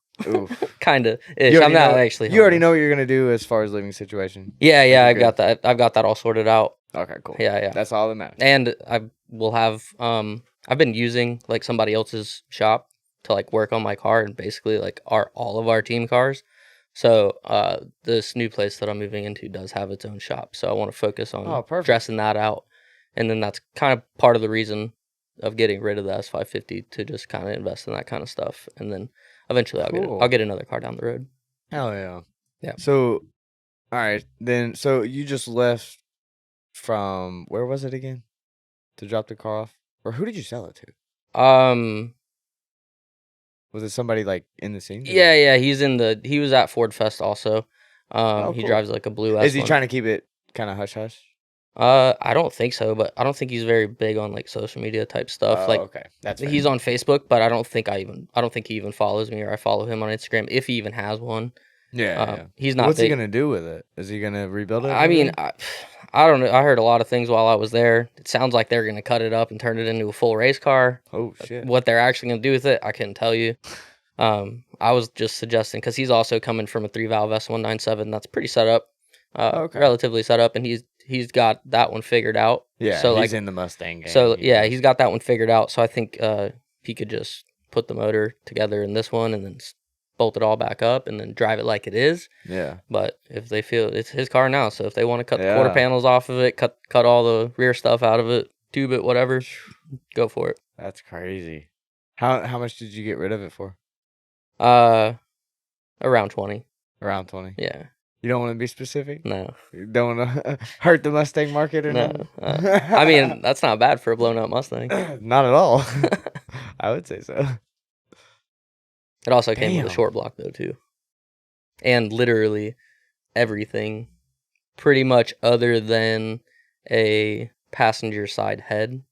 Speaker 1: kind of. I'm not actually homeless.
Speaker 2: You already know what you're gonna do as far as living situation.
Speaker 1: Yeah, I've got that all sorted out.
Speaker 2: Okay, cool.
Speaker 1: Yeah.
Speaker 2: That's all that matters.
Speaker 1: And I will have I've been using like somebody else's shop to like work on my car, and basically like all of our team cars. So this new place that I'm moving into does have its own shop. So I want to focus on dressing that out. And then that's kind of part of the reason of getting rid of the S550, to just kind of invest in that kind of stuff. And then eventually I'll get another car down the road.
Speaker 2: Hell yeah.
Speaker 1: Yeah.
Speaker 2: So, all right, then. So you just left from, where was it again? To drop the car off? Or who did you sell it to? Was it somebody like in the scene?
Speaker 1: Yeah. He was at Ford Fest also. He drives like a blue S1.
Speaker 2: Is he trying to keep it kind of hush hush?
Speaker 1: I don't think so, but I don't think he's very big on like social media type stuff.
Speaker 2: Okay, that's fair.
Speaker 1: He's on Facebook, but I don't think he even follows me, or I follow him on Instagram if he even has one.
Speaker 2: Yeah.
Speaker 1: He's not.
Speaker 2: What's he gonna do with it? Is he gonna rebuild it?
Speaker 1: I mean, I don't know. I heard a lot of things while I was there. It sounds like they're gonna cut it up and turn it into a full race car.
Speaker 2: Oh shit!
Speaker 1: What they're actually gonna do with it, I couldn't tell you. I was just suggesting, because he's also coming from a 3-valve S197 that's pretty set up, relatively set up, and he's got that one figured out.
Speaker 2: Yeah,
Speaker 1: so
Speaker 2: he's in the Mustang game.
Speaker 1: So yeah, he's got that one figured out. So I think he could just put the motor together in this one and then bolt it all back up and then drive it like it is.
Speaker 2: Yeah.
Speaker 1: But if they feel it's his car now, so if they want to cut the quarter panels off of it, cut all the rear stuff out of it, tube it, whatever, go for it.
Speaker 2: That's crazy. How much did you get rid of it for?
Speaker 1: Around 20.
Speaker 2: Around 20.
Speaker 1: Yeah.
Speaker 2: You don't want to be specific?
Speaker 1: No.
Speaker 2: You don't want to hurt the Mustang market or
Speaker 1: no? I mean, that's not bad for a blown up Mustang.
Speaker 2: Not at all. I would say so.
Speaker 1: It also came with a short block though too, and literally everything, pretty much other than a passenger side head,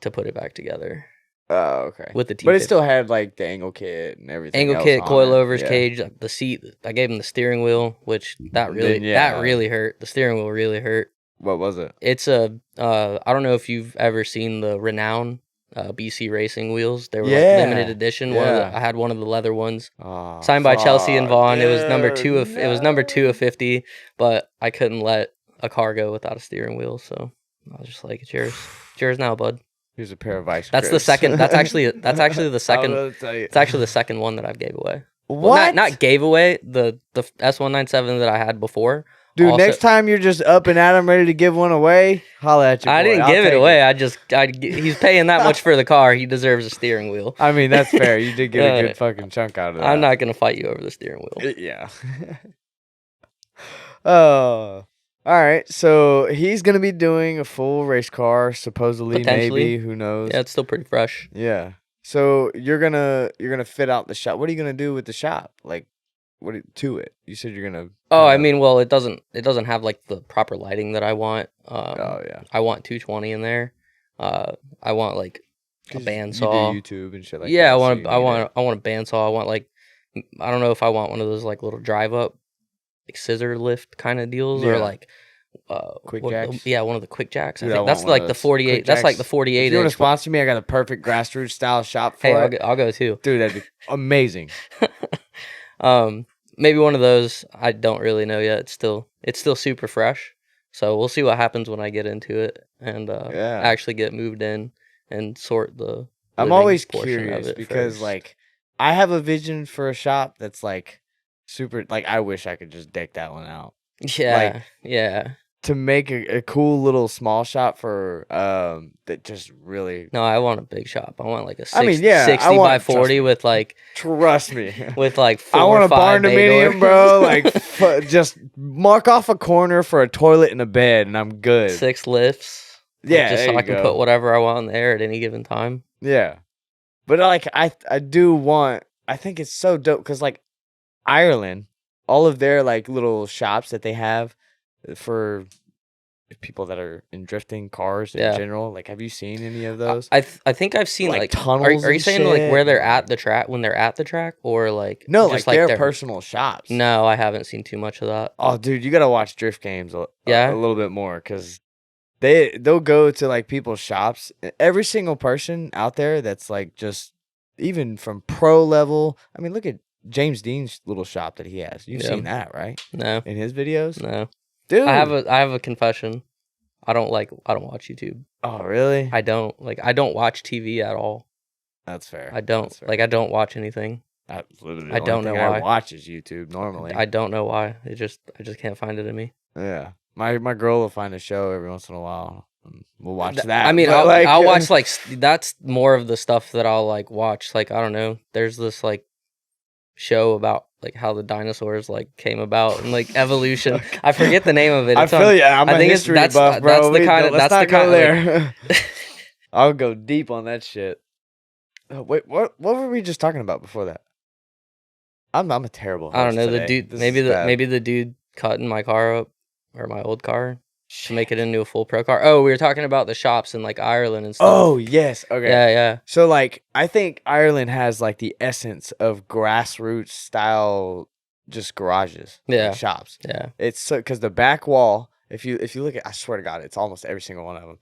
Speaker 1: to put it back together.
Speaker 2: Oh, okay.
Speaker 1: With the T50.
Speaker 2: But it still had like the angle kit and everything.
Speaker 1: Angle kit, coilovers, cage, the seat. I gave him the steering wheel, which that really hurt. The steering wheel really hurt.
Speaker 2: What was it?
Speaker 1: It's a I don't know if you've ever seen the Renown BC Racing wheels. They were like limited edition. I had one of the leather ones, signed by Chelsea and Vaughn. Dude, it was number 2 of it was number 2 of 50, but I couldn't let a car go without a steering wheel, so I was just like, it's yours. It's yours now, bud.
Speaker 2: Here's a pair of ice.
Speaker 1: That's the second. That's actually the second. It's actually the second one that I've gave away.
Speaker 2: What?
Speaker 1: Well, not gave away, the S197 that I had before.
Speaker 2: Dude, next time you're just up and at him ready to give one away, holla at you.
Speaker 1: I didn't give it away. He's paying that much for the car. He deserves a steering wheel.
Speaker 2: I mean, that's fair. You did get a good fucking chunk out of that.
Speaker 1: I'm not going to fight you over the steering wheel.
Speaker 2: Yeah. Oh. All right, so he's gonna be doing a full race car, supposedly, maybe. Who knows?
Speaker 1: Yeah, it's still pretty fresh.
Speaker 2: Yeah. So you're gonna fit out the shop. What are you gonna do with the shop? Like, to it? You said you're gonna.
Speaker 1: Oh, I mean, well, it doesn't have like the proper lighting that I want.
Speaker 2: Oh yeah.
Speaker 1: I want 220 in there. I want like a bandsaw.
Speaker 2: You do YouTube and shit like
Speaker 1: that.
Speaker 2: I
Speaker 1: want a bandsaw. I want like, I don't know if I want one of those like little drive up, like scissor lift kind of deals, or like
Speaker 2: quick jacks.
Speaker 1: One of the quick jacks. Dude, I think that's like the 48. That's like the 48.
Speaker 2: If you want to sponsor me, I got a perfect grassroots style shop for it.
Speaker 1: I'll go too.
Speaker 2: Dude, that'd be amazing.
Speaker 1: Maybe one of those. I don't really know yet. It's still super fresh. So we'll see what happens when I get into it and actually get moved in and sort the.
Speaker 2: I'm always curious because like I have a vision for a shop that's like super. Like I wish I could just deck that one out.
Speaker 1: Yeah, yeah.
Speaker 2: To make a cool little small shop for that just really.
Speaker 1: No, I want a big shop. I want like a 60 by 40 with like.
Speaker 2: Trust me.
Speaker 1: With like 4
Speaker 2: I want a barn dominium, bro. Like just mark off a corner for a toilet and a bed, and I'm good.
Speaker 1: 6 lifts.
Speaker 2: Yeah,
Speaker 1: just so I can put whatever I want in the air at any given time.
Speaker 2: Yeah, but like I do want. I think it's so dope because like Ireland. All of their like little shops that they have for people that are in drifting cars in general. Like, have you seen any of those?
Speaker 1: I think I've seen like
Speaker 2: tunnels.
Speaker 1: Are you saying like where they're at the track when they're at the track, or like
Speaker 2: no,
Speaker 1: just
Speaker 2: like their personal shops?
Speaker 1: No, I haven't seen too much of that.
Speaker 2: Oh, dude, you gotta watch Drift Games a little bit more because they'll go to like people's shops. Every single person out there that's like just even from pro level. I mean, look at James Dean's little shop that he has. You've seen that, right?
Speaker 1: No.
Speaker 2: In his videos?
Speaker 1: No.
Speaker 2: Dude.
Speaker 1: I have a confession. I don't watch YouTube.
Speaker 2: Oh, really?
Speaker 1: I don't watch TV at all.
Speaker 2: That's fair.
Speaker 1: I don't. Like I don't watch anything.
Speaker 2: That's literally
Speaker 1: I don't know why.
Speaker 2: I watch is YouTube normally.
Speaker 1: I don't know why. I just can't find it in me.
Speaker 2: Yeah. My girl will find a show every once in a while. We'll watch that.
Speaker 1: I mean, I'll watch like that's more of the stuff that I'll like watch. Like I don't know. There's this like show about like how the dinosaurs like came about and like evolution. I forget the name of it. It's
Speaker 2: I feel you. I'm a history buff, bro. Let's not go there. I'll go deep on that shit. Oh, wait, what were we just talking about before that? I'm a terrible host.
Speaker 1: I don't know
Speaker 2: today.
Speaker 1: the dude. Maybe the dude cutting my car up or my old car to make it into a full pro car. Oh, we were talking about the shops in like Ireland and stuff.
Speaker 2: Oh, yes. Okay.
Speaker 1: Yeah.
Speaker 2: So like I think Ireland has like the essence of grassroots style just garages.
Speaker 1: Yeah.
Speaker 2: Like shops.
Speaker 1: Yeah.
Speaker 2: It's so cuz the back wall, if you look at I swear to God, it's almost every single one of them.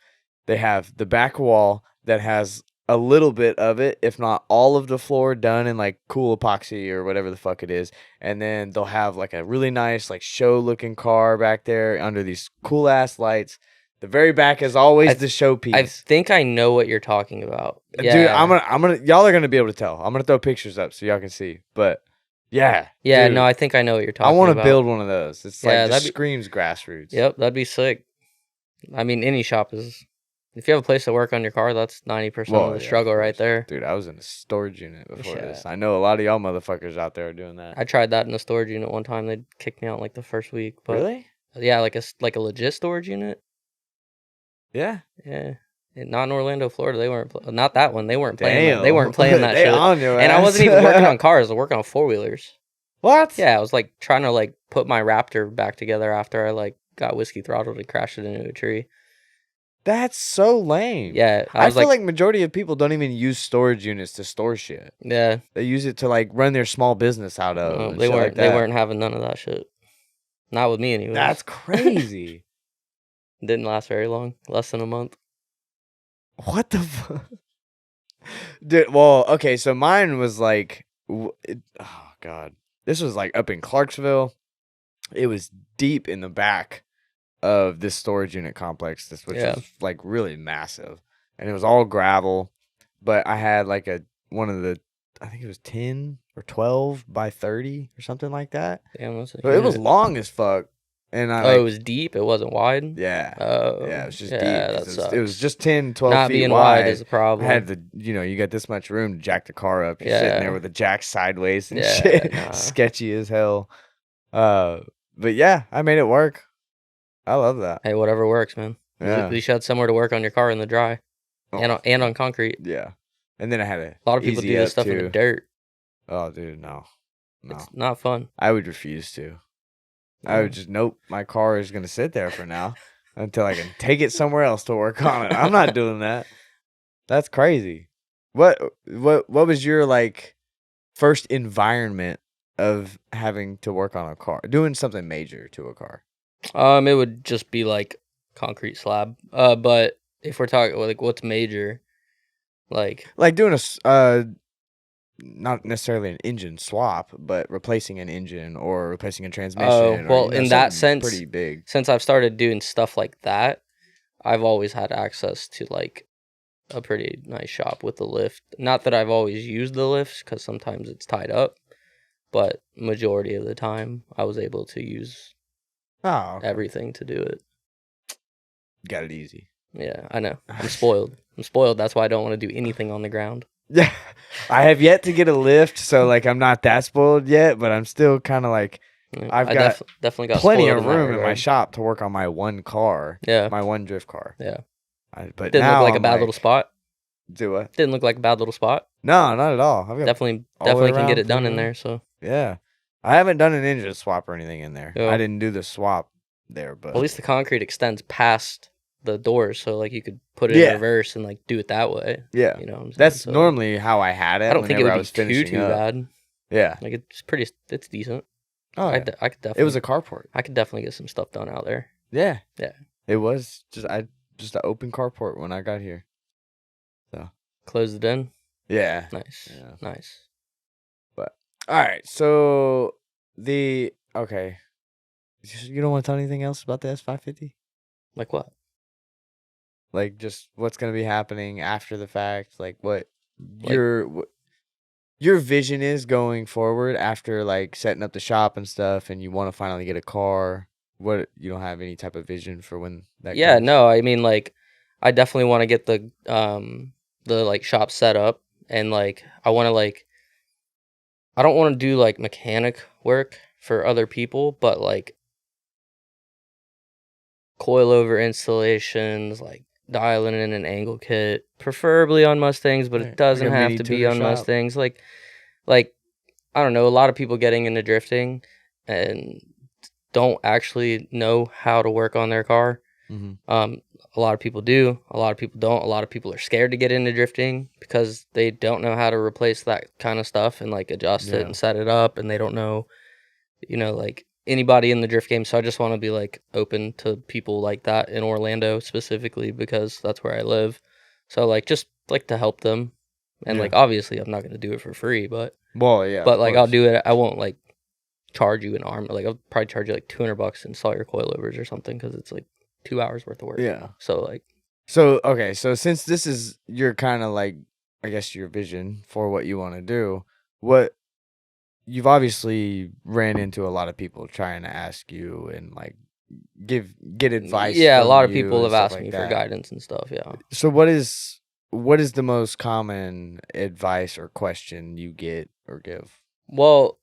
Speaker 2: They have the back wall that has a little bit of it, if not all of the floor done in like cool epoxy or whatever the fuck it is. And then they'll have like a really nice like show looking car back there under these cool ass lights. The very back is always the showpiece.
Speaker 1: I think I know what you're talking about. Yeah.
Speaker 2: Dude, I'm gonna y'all are gonna be able to tell. I'm gonna throw pictures up so y'all can see. But yeah.
Speaker 1: Yeah,
Speaker 2: dude,
Speaker 1: no, I think I know what you're talking about.
Speaker 2: I want to build one of those. It's
Speaker 1: Yeah,
Speaker 2: like just screams grassroots.
Speaker 1: Yep, that'd be sick. I mean, any shop is. If you have a place to work on your car, that's 90% of the struggle right there.
Speaker 2: Dude, I was in a storage unit before this. I know a lot of y'all motherfuckers out there are doing that.
Speaker 1: I tried that in a storage unit one time. They kicked me out like the first week. But
Speaker 2: really?
Speaker 1: Yeah, like a legit storage unit.
Speaker 2: Yeah.
Speaker 1: Yeah. Not in Orlando, Florida. They weren't. Not that one. They weren't playing. That. They weren't playing that shit.
Speaker 2: On your
Speaker 1: and
Speaker 2: ass.
Speaker 1: I wasn't even working on cars. I was working on 4-wheelers.
Speaker 2: What?
Speaker 1: Yeah, I was like trying to like put my Raptor back together after I like got whiskey throttled and crashed it into a tree.
Speaker 2: That's so lame.
Speaker 1: Yeah,
Speaker 2: I feel like majority of people don't even use storage units to store shit.
Speaker 1: Yeah,
Speaker 2: they use it to like run their small business out of.
Speaker 1: They weren't. They weren't having none of that shit. Not with me, anyway.
Speaker 2: That's crazy.
Speaker 1: Didn't last very long. Less than a month.
Speaker 2: What the fuck? Dude, well, okay, so mine was like, oh god, this was like up in Clarksville. It was deep in the back of this storage unit complex, which was like really massive, and it was all gravel. But I had like one of the, I think it was 10 or 12 by 30 or something like that.
Speaker 1: Damn,
Speaker 2: so it was long as fuck. And
Speaker 1: it was deep. It wasn't wide.
Speaker 2: Yeah.
Speaker 1: Oh,
Speaker 2: yeah, it was just
Speaker 1: deep.
Speaker 2: It was just 10, 12
Speaker 1: Not
Speaker 2: feet
Speaker 1: being
Speaker 2: wide.
Speaker 1: wide is a problem.
Speaker 2: I had you got this much room to jack the car up. You're sitting there with the jack sideways and shit. Sketchy as hell. But yeah, I made it work. I love that.
Speaker 1: Hey, whatever works, man.
Speaker 2: Yeah.
Speaker 1: At least you had somewhere to work on your car in the dry, and on concrete.
Speaker 2: Yeah, and then I had
Speaker 1: a lot of people do this stuff in the dirt.
Speaker 2: Oh, dude, no,
Speaker 1: it's not fun.
Speaker 2: I would refuse to. I would just nope. My car is gonna sit there for now until I can take it somewhere else to work on it. I'm not doing that. That's crazy. What was your like first environment of having to work on a car, doing something major to a car?
Speaker 1: It would just be like concrete slab. But if we're talking like what's major, like
Speaker 2: doing a not necessarily an engine swap, but replacing an engine or replacing a transmission.
Speaker 1: Oh, well, in that sense,
Speaker 2: pretty big.
Speaker 1: Since I've started doing stuff like that, I've always had access to like a pretty nice shop with the lift. Not that I've always used the lifts because sometimes it's tied up, but majority of the time I was able to use everything to do it.
Speaker 2: Got it easy.
Speaker 1: Yeah, I know. I'm spoiled. That's why I don't want to do anything on the ground.
Speaker 2: Yeah, I have yet to get a lift, so like I'm not that spoiled yet, but I'm still kind of like I've got
Speaker 1: definitely got
Speaker 2: plenty of room in my shop to work on my one car.
Speaker 1: Yeah,
Speaker 2: my one drift car.
Speaker 1: Yeah,
Speaker 2: but
Speaker 1: didn't look like a bad little spot.
Speaker 2: Do what?
Speaker 1: Didn't look like a bad little spot.
Speaker 2: No, not at all. I've got
Speaker 1: definitely can get it done in there. So
Speaker 2: yeah, I haven't done an engine swap or anything in there. I didn't do the swap there, but
Speaker 1: at least the concrete extends past the doors, so like you could put it in reverse and like do it that way.
Speaker 2: Yeah,
Speaker 1: you know what I'm saying?
Speaker 2: That's normally how I had it.
Speaker 1: I don't think it would be too bad.
Speaker 2: Yeah,
Speaker 1: like it's decent.
Speaker 2: Oh,
Speaker 1: I could definitely.
Speaker 2: It was a carport.
Speaker 1: I could definitely get some stuff done out there.
Speaker 2: Yeah,
Speaker 1: yeah.
Speaker 2: It was just an open carport when I got here. So
Speaker 1: closed it in.
Speaker 2: Yeah,
Speaker 1: nice, nice.
Speaker 2: But all right, so you don't want to tell anything else about the S550?
Speaker 1: Like what?
Speaker 2: Like just what's gonna be happening after the fact? Like what your vision is going forward after like setting up the shop and stuff, and you want to finally get a car. What, you don't have any type of vision for when that?
Speaker 1: Yeah,
Speaker 2: comes?
Speaker 1: no. I mean, like, I definitely want to get the like shop set up, and like I want to like. I don't want to do like mechanic work for other people, but like coilover installations, like dialing in an angle kit, preferably on Mustangs, but it doesn't have to be on Mustangs. Like I don't know, a lot of people getting into drifting and don't actually know how to work on their car.
Speaker 2: Mm-hmm.
Speaker 1: A lot of people do, a lot of people don't. A lot of people are scared to get into drifting because they don't know how to replace that kind of stuff and like adjust it and set it up, and they don't know, like anybody in the drift game. So I just want to be like open to people like that in Orlando specifically because that's where I live. So like just like to help them, and like obviously I'm not gonna do it for free, but like I'll do it. I won't like charge you an arm. Like I'll probably charge you like $200 to install your coilovers or something because it's like 2 hours worth of work.
Speaker 2: Yeah.
Speaker 1: So like.
Speaker 2: So okay. So since this is your kind of like, I guess your vision for what you want to do, what you've obviously ran into a lot of people trying to ask you and like get advice.
Speaker 1: Yeah, a
Speaker 2: from
Speaker 1: lot of
Speaker 2: you
Speaker 1: people
Speaker 2: and
Speaker 1: have
Speaker 2: stuff
Speaker 1: asked
Speaker 2: like
Speaker 1: me
Speaker 2: that.
Speaker 1: for guidance and stuff. Yeah.
Speaker 2: So what is the most common advice or question you get or give?
Speaker 1: Well,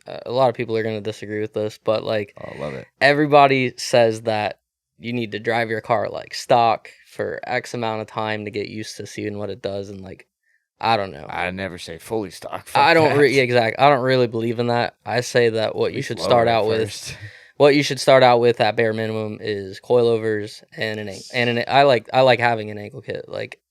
Speaker 1: a lot of people are going to disagree with this, but like,
Speaker 2: I love it.
Speaker 1: Everybody says that you need to drive your car like stock for X amount of time to get used to seeing what it does, and like, I don't know.
Speaker 2: I never say fully stock.
Speaker 1: I don't exactly. I don't really believe in that. I say that what you should start out with, what you should start out with at bare minimum is coilovers and I like having an ankle kit. Like,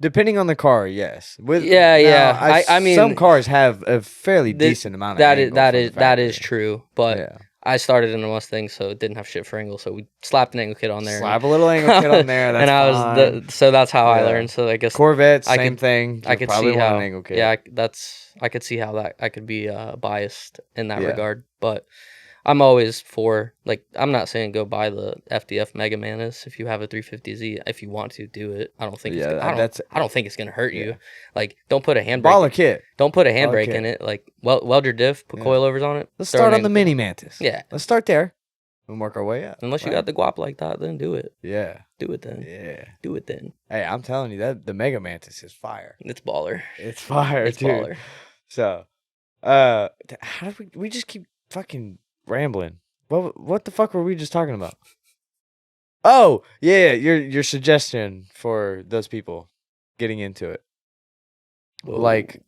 Speaker 2: depending on the car, yes.
Speaker 1: I mean,
Speaker 2: some cars have a fairly decent amount of angle
Speaker 1: that is true, but I started in a Mustang, so it didn't have shit for angle, so we slapped an angle kit on there.
Speaker 2: Slap a little angle kit on there. That's
Speaker 1: and so that's how I learned. So I guess
Speaker 2: Corvette, same thing.
Speaker 1: I could
Speaker 2: probably
Speaker 1: see how
Speaker 2: an angle kit.
Speaker 1: Yeah, I could see how that I could be biased in that regard, but I'm always for, like, I'm not saying go buy the FDF Mega Manus if you have a 350Z. If you want to, do it. I don't think I don't think it's gonna hurt you. Like, don't put a handbrake.
Speaker 2: Kit.
Speaker 1: Don't put a handbrake in it. Like, weld your diff, put coilovers on it.
Speaker 2: Let's start on the Mini Mantis.
Speaker 1: Yeah.
Speaker 2: Let's start there and work our way up.
Speaker 1: Unless you got the guap like that, then do it.
Speaker 2: Yeah.
Speaker 1: Do it then.
Speaker 2: Yeah.
Speaker 1: Do it then.
Speaker 2: Hey, I'm telling you that the Mega Mantis is fire.
Speaker 1: It's baller.
Speaker 2: It's fire,
Speaker 1: it's
Speaker 2: dude.
Speaker 1: Baller.
Speaker 2: So, how did we just keep fucking rambling? What the fuck were we just talking about? Oh, yeah, your suggestion for those people getting into it.
Speaker 1: Whoa.
Speaker 2: Like,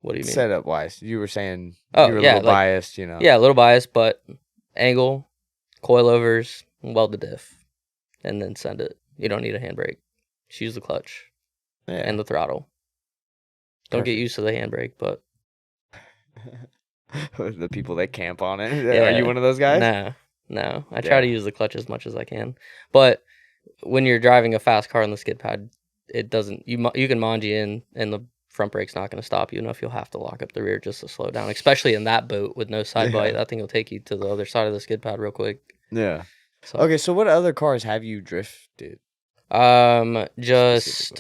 Speaker 1: what do you mean?
Speaker 2: Setup wise, you were saying
Speaker 1: you
Speaker 2: were a little biased, you know.
Speaker 1: Yeah, a little biased, but angle, coilovers, weld the diff, and then send it. You don't need a handbrake. Just use the clutch and the throttle. Don't get used to the handbrake, but
Speaker 2: the people that camp on it. Yeah. Are you one of those guys?
Speaker 1: No. I try to use the clutch as much as I can. But when you're driving a fast car on the skid pad, it doesn't. You can manji in, and the front brake's not going to stop you enough. You'll have to lock up the rear just to slow down, especially in that boat with no side bite. That thing will take you to the other side of the skid pad real quick.
Speaker 2: Yeah. So. Okay, so what other cars have you drifted?
Speaker 1: Just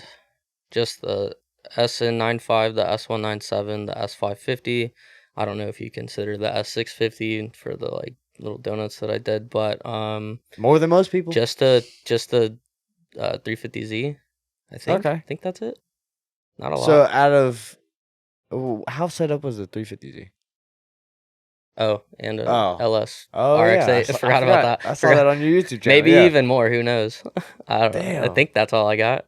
Speaker 1: the SN95, the S197, the S550. I don't know if you consider the S650 for the like little donuts that I did, but
Speaker 2: more than most people.
Speaker 1: Just the 350Z, I think.
Speaker 2: Okay.
Speaker 1: I think that's it. Not a lot.
Speaker 2: So out of how set up was the 350Z?
Speaker 1: Oh, and LS.
Speaker 2: Oh,
Speaker 1: RX-8.
Speaker 2: Yeah.
Speaker 1: I forgot about that.
Speaker 2: I saw that on your YouTube channel.
Speaker 1: Maybe even more. Who knows? I don't know. I think that's all I got.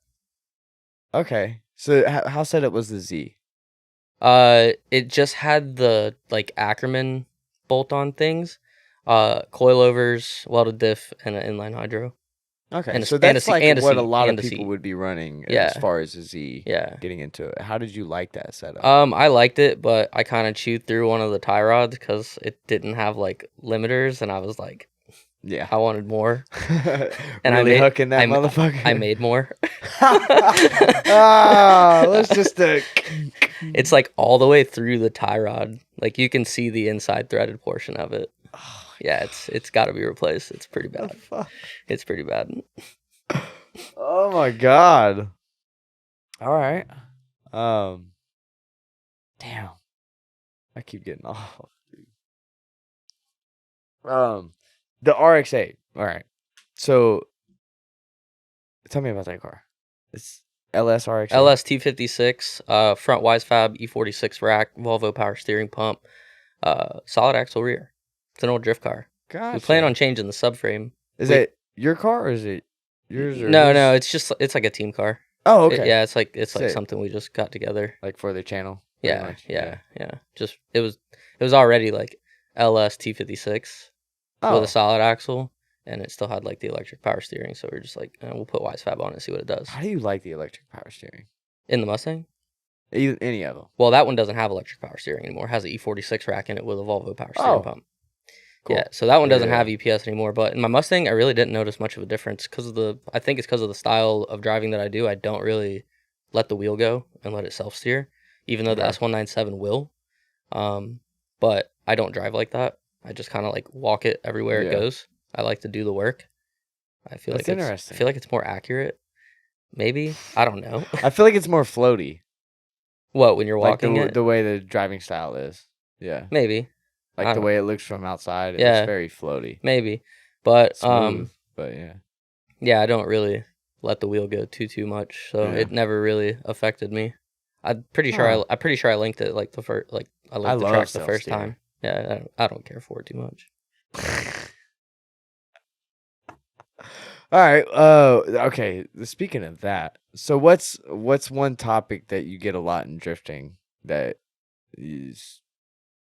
Speaker 2: Okay. So how set up was the Z?
Speaker 1: It just had the like Ackerman bolt-on things, coilovers, welded diff, and an inline hydro.
Speaker 2: Okay, so that's like what a lot of people would be running as far as a Z.
Speaker 1: Yeah,
Speaker 2: getting into it. How did you like that setup?
Speaker 1: I liked it, but I kind of chewed through one of the tie rods because it didn't have like limiters, and I was like,
Speaker 2: yeah,
Speaker 1: I wanted more. And
Speaker 2: really hooking that motherfucker.
Speaker 1: I made more.
Speaker 2: Let's just.
Speaker 1: It's like all the way through the tie rod. Like you can see the inside threaded portion of it. Yeah, it's got to be replaced. It's pretty bad. It's pretty bad.
Speaker 2: Oh my god. All right. Damn. I keep getting off. The RX-8. All right. So tell me about that car. It's LS RX-8.
Speaker 1: LS T56, front Wisefab E46 rack, Volvo power steering pump, solid axle rear. It's an old drift car.
Speaker 2: Gotcha.
Speaker 1: We plan on changing the subframe.
Speaker 2: Is it your car or is it yours? Or
Speaker 1: no. It's like a team car.
Speaker 2: Oh, okay.
Speaker 1: It's like something we just got together.
Speaker 2: Like for the channel.
Speaker 1: Yeah. Just it was already like LS T56 with a solid axle, and it still had like the electric power steering. So we're just like, we'll put Wisefab on it and see what it does.
Speaker 2: How do you like the electric power steering
Speaker 1: in the Mustang?
Speaker 2: Any of them?
Speaker 1: Well, that one doesn't have electric power steering anymore. It has an E46 rack in it with a Volvo power steering pump. Cool. Yeah, so that one doesn't have EPS anymore. But in my Mustang, I really didn't notice much of a difference I think it's because of the style of driving that I do. I don't really let the wheel go and let it self-steer, even though the S197 will. But I don't drive like that. I just kind of like walk it everywhere it goes. I like to do the work. I feel
Speaker 2: That's
Speaker 1: like
Speaker 2: interesting.
Speaker 1: I feel like it's more accurate. Maybe, I don't know.
Speaker 2: I feel like it's more floaty.
Speaker 1: What, when you're walking
Speaker 2: like
Speaker 1: it?
Speaker 2: the way the driving style is. Yeah.
Speaker 1: Maybe.
Speaker 2: Like the way it looks from outside,
Speaker 1: yeah,
Speaker 2: it's very floaty.
Speaker 1: Maybe. But
Speaker 2: smooth, but yeah.
Speaker 1: Yeah, I don't really let the wheel go too much, so it never really affected me. I'm pretty sure I linked it like the first I linked the track the first time. Yeah, I don't care for it too much.
Speaker 2: All right. Okay. Speaking of that, so what's one topic that you get a lot in drifting that is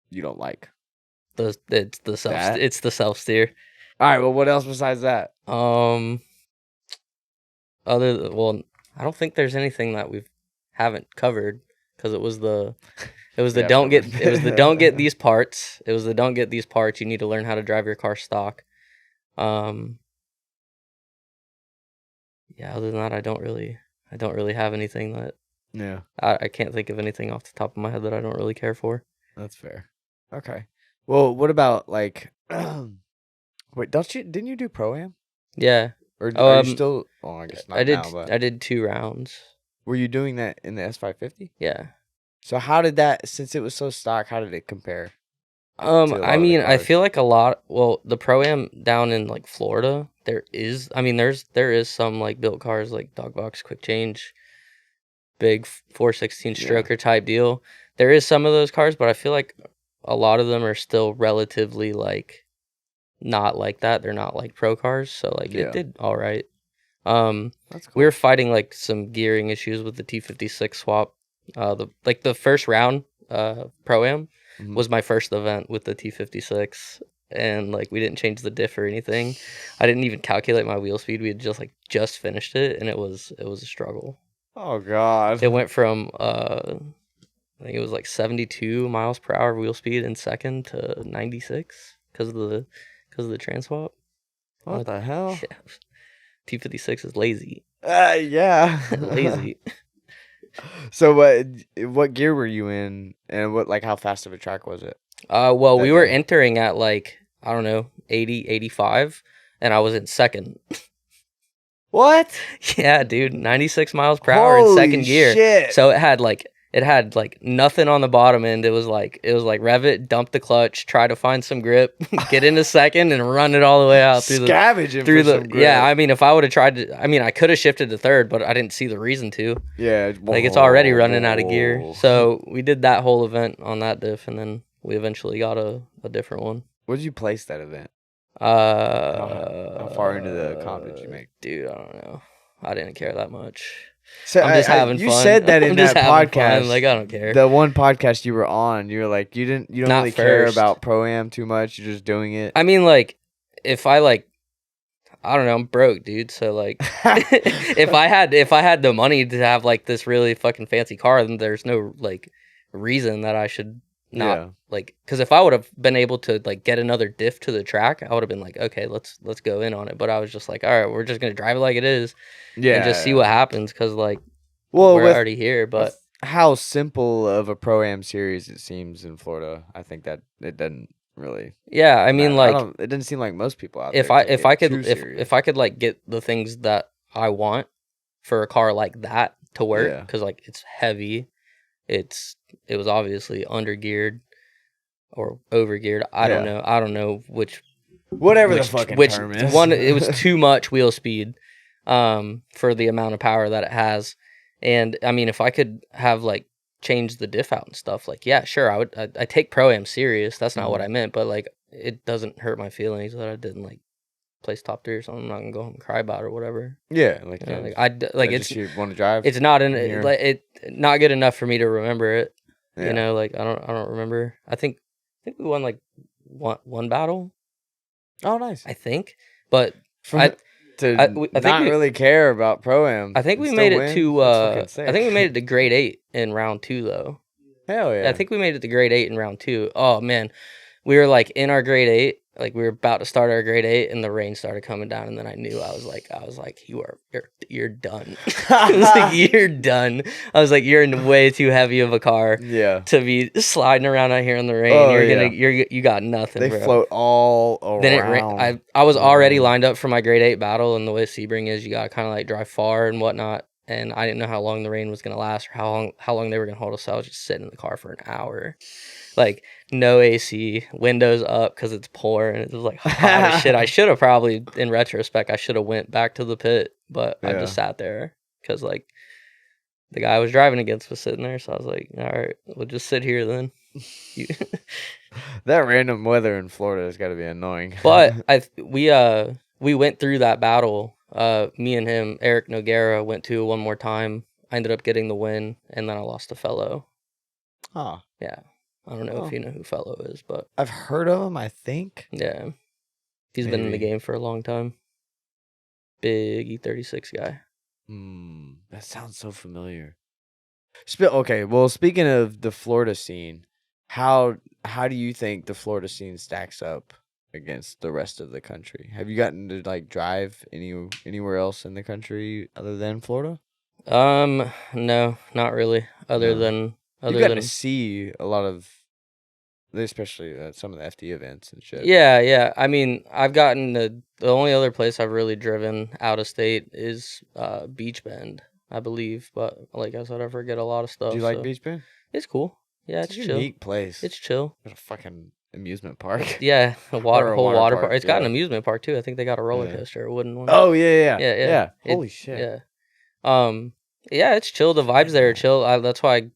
Speaker 2: you don't like?
Speaker 1: It's the self steer.
Speaker 2: All right. Well, what else besides that?
Speaker 1: I don't think there's anything that we haven't covered because it was the don't get these parts. It was the don't get these parts. You need to learn how to drive your car stock. Yeah, other than that, I don't really have anything that.
Speaker 2: Yeah.
Speaker 1: I can't think of anything off the top of my head that I don't really care for.
Speaker 2: That's fair. Okay. Well, what about like? Wait, didn't you do ProAm?
Speaker 1: Yeah.
Speaker 2: Or are you still? Oh, I guess not
Speaker 1: I did.
Speaker 2: Now, but
Speaker 1: I did 2 rounds.
Speaker 2: Were you doing that in the S550?
Speaker 1: Yeah.
Speaker 2: So how did that? Since it was so stock, how did it compare?
Speaker 1: I mean, I feel like a lot. Well, the Pro-Am down in like Florida, there is some like built cars like dog box, quick change, big 416 stroker type deal. There is some of those cars, but I feel like a lot of them are still relatively like not like that. They're not like pro cars, so like it did all right. That's cool. We were fighting like some gearing issues with the T56 swap. The first round Pro-Am was my first event with the T56, and like we didn't change the diff or anything. I didn't even calculate my wheel speed. We had just finished it, and it was a struggle.
Speaker 2: Oh god.
Speaker 1: It went from I think it was like 72 miles per hour wheel speed in second to 96 because of the trans swap.
Speaker 2: What the hell?
Speaker 1: Yeah. T56 is lazy.
Speaker 2: Yeah.
Speaker 1: Lazy.
Speaker 2: So what gear were you in, and how fast of a track was it?
Speaker 1: Well, we were entering at like, I don't know, 80, 85, and I was in second.
Speaker 2: What?
Speaker 1: Yeah, dude, 96 miles per hour in second gear.
Speaker 2: Shit.
Speaker 1: So it had like nothing on the bottom end. It was like rev it, dump the clutch, try to find some grip, get into second, and run it all the way out through
Speaker 2: some grip.
Speaker 1: Yeah, I mean, if I would have tried to, I mean, I could have shifted to third, but I didn't see the reason to.
Speaker 2: Yeah,
Speaker 1: like it's already running out of gear. So we did that whole event on that diff, and then we eventually got a different one.
Speaker 2: What did you place that event? How far into the comp did you make?
Speaker 1: Dude, I don't know. I didn't care that much.
Speaker 2: So
Speaker 1: I'm just having fun.
Speaker 2: You said that in that podcast.
Speaker 1: Fun. Like, I don't care.
Speaker 2: The one podcast you were on, you were like, you don't really care about Pro-Am too much. You're just doing it.
Speaker 1: I mean, like, if I don't know, I'm broke, dude. So like, if I had the money to have like this really fucking fancy car, then there's no like reason that I should not like. Because if I would have been able to like get another diff to the track, I would have been like, okay, let's go in on it. But I was just like, all right, we're just gonna drive it like it is, and just see what happens. Because like, we're already here. But
Speaker 2: how simple of a Pro-Am series it seems in Florida, I think that it doesn't really.
Speaker 1: Yeah, I mean, like,
Speaker 2: it doesn't seem like most people out
Speaker 1: there. If I could like get the things that I want for a car like that to work, because like it's heavy, it was obviously under geared or over geared. I don't know which.
Speaker 2: Whatever the fucking term is.
Speaker 1: It was too much wheel speed, for the amount of power that it has, and I mean, if I could have like changed the diff out and stuff, like, yeah, sure, I take Pro-Am serious. That's not what I meant, but like, it doesn't hurt my feelings that I didn't like place top 3 or something. I'm not gonna go home and cry about it or whatever.
Speaker 2: Yeah,
Speaker 1: it's
Speaker 2: you want to drive.
Speaker 1: It's not not good enough for me to remember it. Yeah. You know, like I don't remember. I think we won like one battle.
Speaker 2: Oh, nice.
Speaker 1: I think, but
Speaker 2: really care about Pro-Am.
Speaker 1: I think we made it to. I think we made it to grade 8 in round 2 though.
Speaker 2: Hell yeah!
Speaker 1: I think we made it to grade 8 in round 2. Oh man, we were like in our grade 8, like we were about to start our grade 8 and the rain started coming down, and then I knew I was like you're done. I was like, you're done. I was like, you're in way too heavy of a car to be sliding around out here in the rain. You got nothing.
Speaker 2: They
Speaker 1: bro.
Speaker 2: Float all around.
Speaker 1: Then I was already lined up for my grade 8 battle, and the way Sebring is, you gotta kind of like drive far and whatnot. And I didn't know how long the rain was gonna last or how long they were gonna hold us. So I was just sitting in the car for an hour. Like, no AC, windows up because it's pouring. It was like hot as shit. I should have probably, in retrospect, I should have went back to the pit, but I just sat there because like the guy I was driving against was sitting there. So I was like, all right, we'll just sit here then.
Speaker 2: That random weather in Florida has got to be annoying.
Speaker 1: But we went through that battle. Me and him, Eric Noguera, went to one more time. I ended up getting the win, and then I lost a fellow.
Speaker 2: Oh.
Speaker 1: Yeah. I don't know if you know who Fellow is, but
Speaker 2: I've heard of him, I think.
Speaker 1: Yeah. He's been in the game for a long time. Big E36 guy.
Speaker 2: That sounds so familiar. Okay, well, speaking of the Florida scene, how do you think the Florida scene stacks up against the rest of the country? Have you gotten to like drive anywhere else in the country other than Florida?
Speaker 1: No, not really. Other than
Speaker 2: to see a lot of, especially some of the FD events and shit.
Speaker 1: Yeah. I mean, I've gotten the only other place I've really driven out of state is Beach Bend, I believe. But like I said, I forget a lot of stuff.
Speaker 2: Do you like Beach Bend?
Speaker 1: It's cool. Yeah, it's
Speaker 2: a
Speaker 1: chill.
Speaker 2: Unique place.
Speaker 1: It's chill.
Speaker 2: It's a fucking amusement park.
Speaker 1: Yeah, a whole water park. It's got an amusement park too. I think they got a roller coaster, a wooden one.
Speaker 2: Oh yeah. Holy shit.
Speaker 1: Yeah. Yeah, it's chill. The vibes there are chill. That's why I've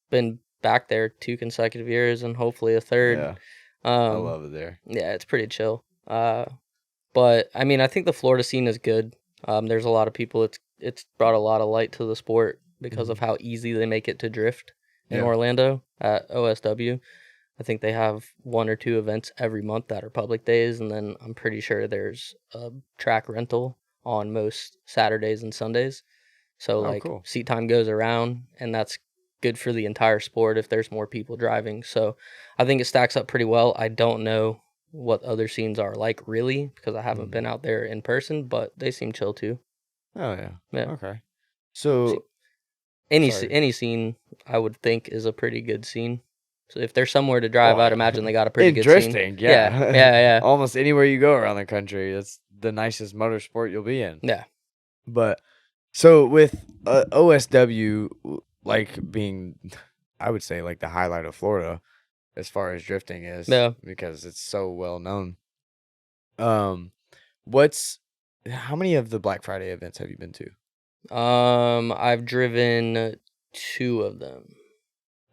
Speaker 1: been back there 2 consecutive years and hopefully a third.
Speaker 2: Yeah. I love it there.
Speaker 1: Yeah, it's pretty chill. But I mean, I think the Florida scene is good. There's a lot of people. It's brought a lot of light to the sport because of how easy they make it to drift in Orlando at OSW. I think they have 1 or 2 events every month that are public days, and then I'm pretty sure there's a track rental on most Saturdays and Sundays. So cool. Seat time goes around, and that's good for the entire sport if there's more people driving. So I think it stacks up pretty well. I don't know what other scenes are like really because I haven't been out there in person, but they seem chill too.
Speaker 2: Oh yeah. Okay. So
Speaker 1: any scene I would think is a pretty good scene. So if there's somewhere to drive, I'd imagine they got a pretty good
Speaker 2: drifting,
Speaker 1: scene. Yeah.
Speaker 2: Almost anywhere you go around the country, that's the nicest motorsport you'll be in.
Speaker 1: Yeah.
Speaker 2: But so with OSW like being, I would say like the highlight of Florida as far as drifting is, because it's so well known. How many of the Black Friday events have you been to?
Speaker 1: I've driven 2 of them.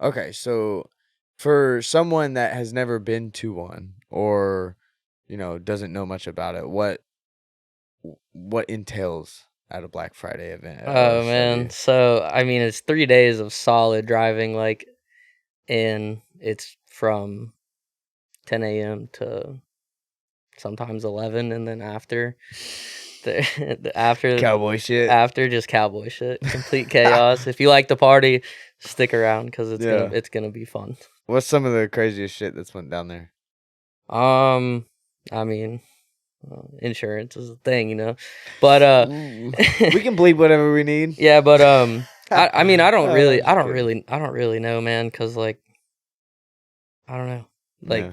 Speaker 2: Okay, so for someone that has never been to one or doesn't know much about it, what entails at a Black Friday event?
Speaker 1: Oh man, so I mean it's 3 days of solid driving, and it's from 10 a.m. to sometimes 11, and then after
Speaker 2: cowboy shit.
Speaker 1: After just cowboy shit, complete chaos. If you like the party, stick around because it's gonna be fun.
Speaker 2: What's some of the craziest shit that's went down there?
Speaker 1: I mean, insurance is a thing, but
Speaker 2: we can bleep whatever we need.
Speaker 1: Yeah, but I mean, I don't really know, man, because I don't know,